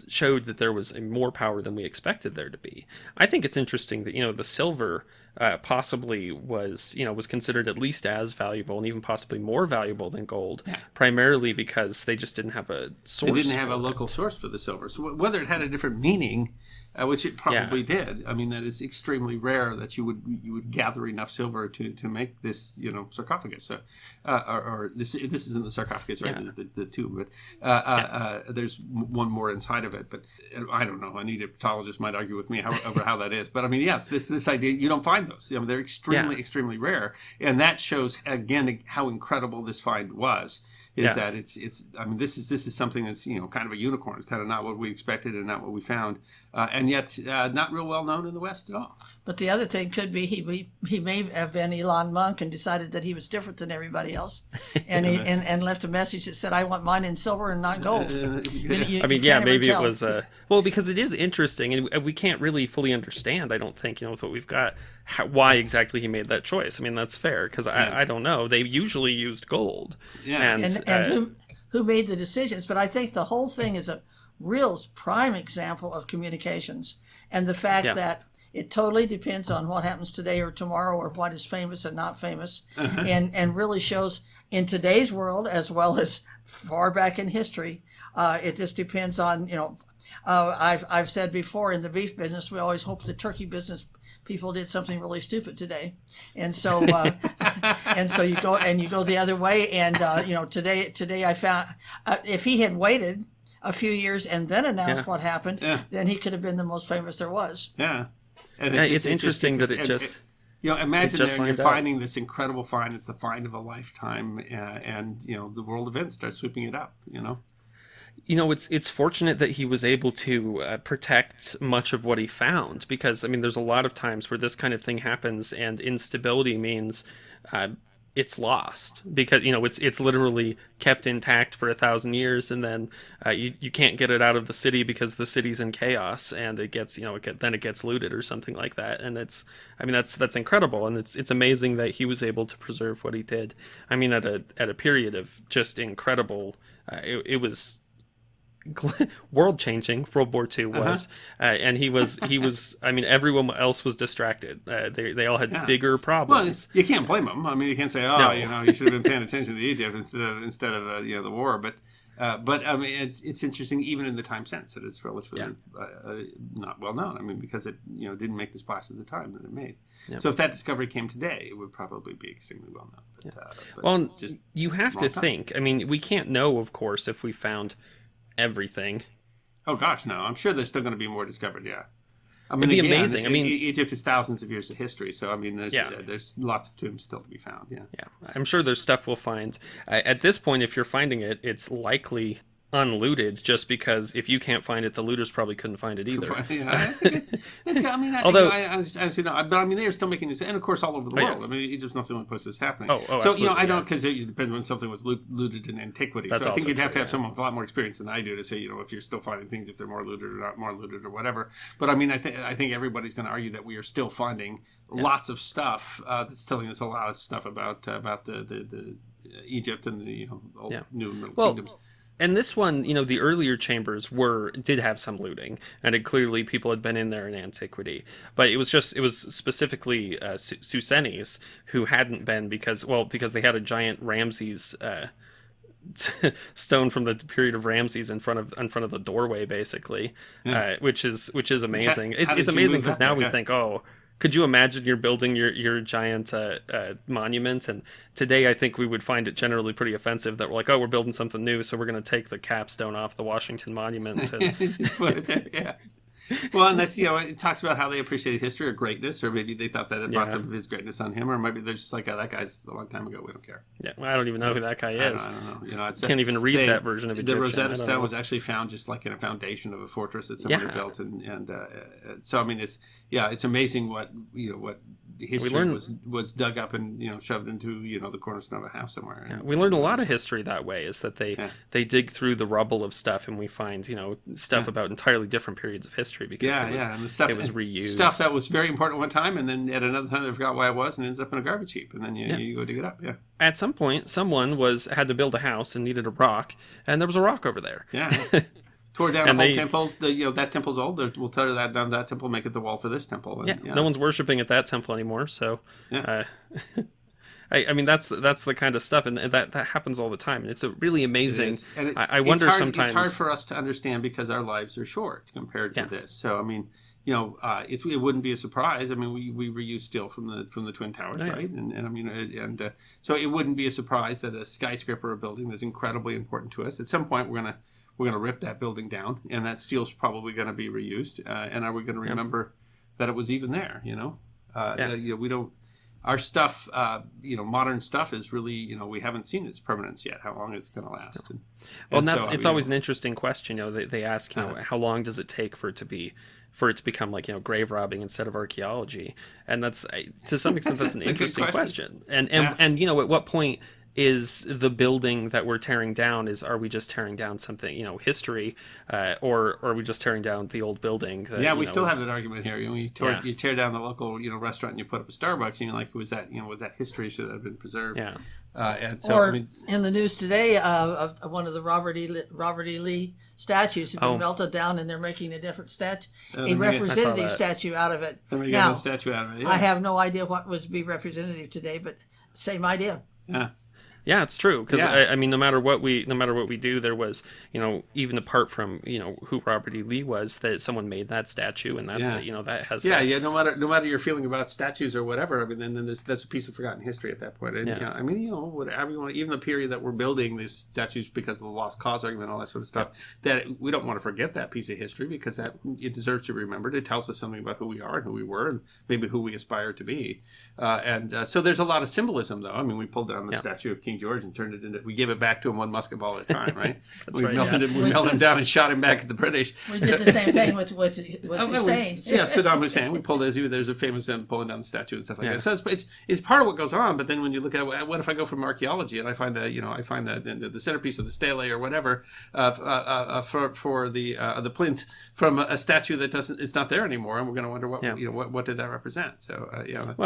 showed that there was more power than we expected there to be. I think it's interesting that the silver possibly was considered at least as valuable and even possibly more valuable than gold, primarily because they just didn't have a source. They didn't have a local source for the silver, so whether it had a different meaning. Which it probably did. I mean, that is extremely rare that you would gather enough silver to make this sarcophagus. So, or this isn't the sarcophagus, right? The tomb, but there's one more inside of it. But I don't know. An Egyptologist might argue with me over how that is. But I mean, yes, this idea, you don't find those. They're extremely rare, and that shows again how incredible this find was. That it's I mean, this is something that's kind of a unicorn. It's kind of not what we expected and not what we found, and yet not real well known in the West at all. But the other thing could be he may have been Elon Musk and decided that he was different than everybody else, and and left a message that said, "I want mine in silver and not gold." Maybe it was because it is interesting, and we can't really fully understand. I don't think with what we've got why exactly he made that choice. I mean, that's fair because I don't know. They usually used gold, and who made the decisions? But I think the whole thing is a real prime example of communications, and the fact that it totally depends on what happens today or tomorrow or what is famous and not famous, and really shows in today's world as well as far back in history. It just depends on I've said before, in the beef business we always hope the turkey business people did something really stupid today, and so you go the other way, and today I found if he had waited a few years and then announced what happened, then he could have been the most famous there was. And it's interesting that it just imagine you're finding this incredible find. It's the find of a lifetime, and the world events start sweeping it up. It's fortunate that he was able to protect much of what he found, because I mean, there's a lot of times where this kind of thing happens, and instability means it's lost because it's literally kept intact for 1,000 years, and then you can't get it out of the city because the city's in chaos, and it gets then it gets looted or something like that. And that's incredible, and it's amazing that he was able to preserve what he did. I mean, at a period of just incredible, it was world changing. World War II was, and he was. I memean, everyone else was distracted. They all had bigger problems. Well, you can't blame them. I mean, you can't say, you should have been paying attention to Egypt instead of the war. But I mean, it's interesting even in the time sense that it's relatively not well known. I mean, because it didn't make the splash at the time that it made. Yeah. So if that discovery came today, it would probably be extremely well known. But just you have to think. I mean, we can't know, of course, if we found everything. Oh gosh, no! I'm sure there's still going to be more discovered. Yeah, I mean, it'd be amazing. I mean, Egypt is thousands of years of history, so I mean, there's lots of tombs still to be found. Yeah, I'm sure there's stuff we'll find. At this point, if you're finding it, it's likely unlooted, just because if you can't find it, the looters probably couldn't find it either. I mean, although, but I mean, they're still making this, and of course, all over the world. I mean, Egypt's not the only place this is happening. So I don't, because it depends when something was looted in antiquity. So I think you'd have to have someone with a lot more experience than I do to say, if you're still finding things, if they're more looted or not more looted or whatever. But I mean, I think everybody's going to argue that we are still finding lots of stuff that's telling us a lot of stuff about the Egypt and the old New and Middle Kingdoms. And this one, the earlier chambers did have some looting, and clearly people had been in there in antiquity. But it was specifically Susenes who hadn't been because they had a giant Ramses stone from the period of Ramses in front of the doorway, basically, which is amazing. It's amazing because now we think, could you imagine you're building your giant monument? And today I think we would find it generally pretty offensive that we're like, we're building something new, so we're going to take the capstone off the Washington Monument. And... Put it there, Well, and that's, it talks about how they appreciated history or greatness, or maybe they thought that it brought some of his greatness on him, or maybe they're just like, oh, that guy's a long time ago, we don't care. Yeah, well, I don't even know who that guy is. I don't know. Can't even read that version of Egyptian. The Rosetta Stone was actually found just like in a foundation of a fortress that somebody built, and so I mean, it's amazing what history was dug up and shoved into the cornerstone of a house somewhere. Yeah, we learn a lot of history that way. Is that they dig through the rubble of stuff and we find stuff about entirely different periods of history because and the stuff it was reused, stuff that was very important at one time, and then at another time they forgot why it was, and ends up in a garbage heap, and then you go dig it up. Yeah. At some point, someone had to build a house and needed a rock, and there was a rock over there. Yeah. Tore down a whole temple. That temple's old. We'll tear that down. That temple, make it the wall for this temple. And, no one's worshiping at that temple anymore. So, I mean, that's the kind of stuff, and that happens all the time, and it's a really amazing. And I wonder sometimes it's hard for us to understand because our lives are short compared to this. So I mean, it wouldn't be a surprise. I mean, we reuse steel from the Twin Towers, right? And I mean, so it wouldn't be a surprise that a skyscraper or building that's incredibly important to us. At some point, we're gonna rip that building down, and that steel's probably going to be reused. And are we going to remember that it was even there? We don't. Our stuff, modern stuff is really, we haven't seen its permanence yet. How long it's going to last? It's always an interesting question. They ask, how long does it take for it to become like grave robbing instead of archaeology? And that's to some extent that's an interesting question. And at what point is the building that we're tearing down, are we just tearing down something, history, or are we just tearing down the old building? That, we still have that argument here. You tear down the local, restaurant and you put up a Starbucks, and you're like, was that history should have been preserved? Yeah. And so, in the news today, one of the Robert E. Lee statues has been melted down, and they're making a different statue, a representative statue out of it. Now, a statue out of it. Yeah. I have no idea what was to be representative today, but same idea. Yeah. Yeah, it's true because I mean, no matter what we do, there was even apart from who Robert E. Lee was, that someone made that statue, and that's that has no matter your feeling about statues or whatever, I mean, then that's a piece of forgotten history at that point. And I mean, whatever you want, even the period that we're building these statues because of the lost cause argument, all that sort of stuff, that we don't want to forget that piece of history because that it deserves to be remembered. It tells us something about who we are and who we were, and maybe who we aspire to be. So there's a lot of symbolism, though. I mean, we pulled down the statue of King George and turned it into. We gave it back to him one musket ball at a time, right? That's we right. We melted him down and shot him back at the British. We did the same thing with Hussein. Saddam Hussein. We pulled there's a famous pulling down the statue and stuff like that. So it's part of what goes on. But then when you look at what if I go from archaeology and I find that the centerpiece of the stele or whatever for the plinth from a statue that it's not there anymore, and we're going to wonder what did that represent? So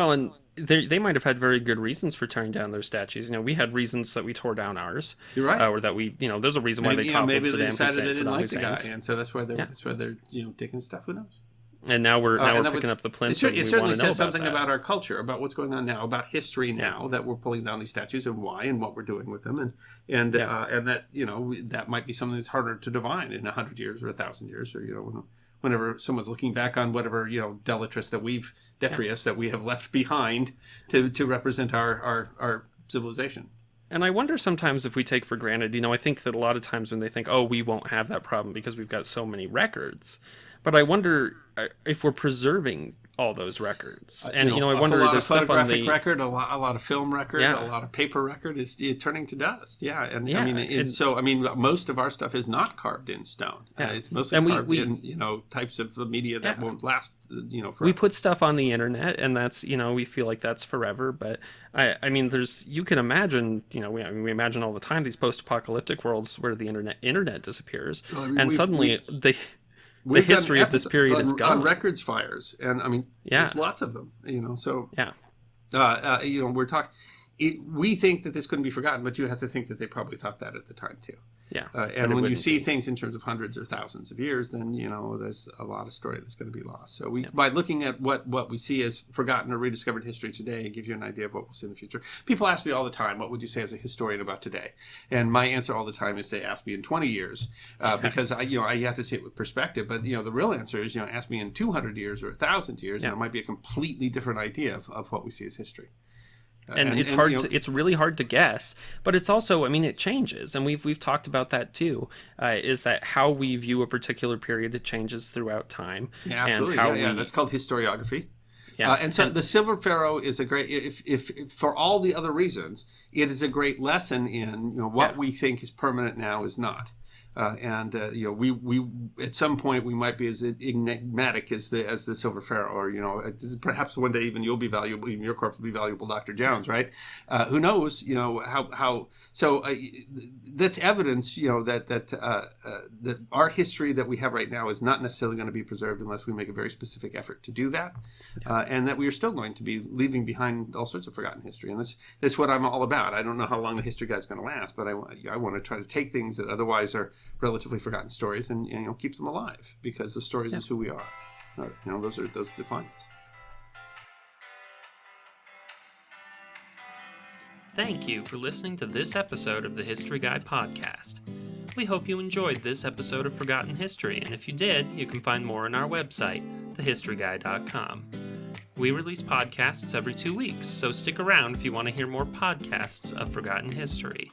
and they might have had very good reasons for tearing down their statues. We had reasons that we tore down ours. You're right. Or that we, there's a reason why they toppled maybe Saddam they decided Hussein. They didn't like the guy, and so that's why they're taking stuff. Who knows? And now we're picking up the plinth. It certainly says something about our culture, about what's going on now, about history now, that we're pulling down these statues and why and what we're doing with them, and that that might be something that's harder to divine in 100 years or 1,000 years, or whenever someone's looking back on whatever detritus that we have left behind to represent our civilization. And I wonder sometimes if we take for granted, I think that a lot of times when they think, oh, we won't have that problem because we've got so many records. But I wonder if we're preserving all those records. And, I wonder there's stuff on the record, a lot of film record, a lot of paper record is turning to dust. Yeah. And I mean, most of our stuff is not carved in stone. It's mostly carved in, types of media that won't last, forever. We put stuff on the internet and that's, we feel like that's forever. But I mean, you can imagine, we imagine all the time these post-apocalyptic worlds where the internet disappears. Well, I mean, and suddenly the history of this period is gone. On records fires, and I mean, there's lots of them. So we're talking. We think that this couldn't be forgotten, but you have to think that they probably thought that at the time too. Yeah. And when you see things in terms of hundreds or thousands of years, then there's a lot of story that's going to be lost. So by looking at what we see as forgotten or rediscovered history today, it gives you an idea of what we'll see in the future. People ask me all the time, what would you say as a historian about today? And my answer all the time is, ask me in 20 years, because I have to see it with perspective. But the real answer is, ask me in 200 years or 1,000 years, and it might be a completely different idea of what we see as history. And it's it's really hard to guess, but it's also, I mean, it changes, and we've talked about that too. Is that how we view a particular period? It changes throughout time. Yeah, absolutely. And that's called historiography. Yeah, and so the Silver Pharaoh is a great, if for all the other reasons, it is a great lesson in what we think is permanent now is not. We at some point we might be as enigmatic as the Silver Pharaoh, or perhaps one day even you'll be valuable, even your corpse will be valuable, Dr. Jones, right? Who knows? How. So that's evidence, that our history that we have right now is not necessarily going to be preserved unless we make a very specific effort to do that, and that we are still going to be leaving behind all sorts of forgotten history, and that's what I'm all about. I don't know how long the history guide is going to last, but I want to try to take things that otherwise are relatively forgotten stories and keep them alive, because the stories is who we are. Those define us. Thank you for listening to this episode of the History Guy podcast. We hope you enjoyed this episode of Forgotten History, and if you did, you can find more on our website, thehistoryguy.com. We release podcasts every 2 weeks, so stick around if you want to hear more podcasts of Forgotten History.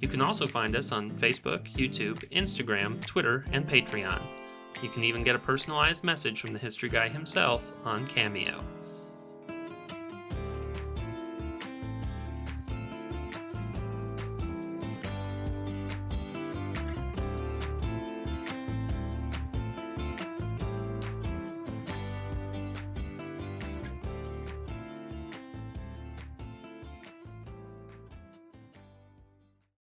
You can also find us on Facebook, YouTube, Instagram, Twitter, and Patreon. You can even get a personalized message from the History Guy himself on Cameo.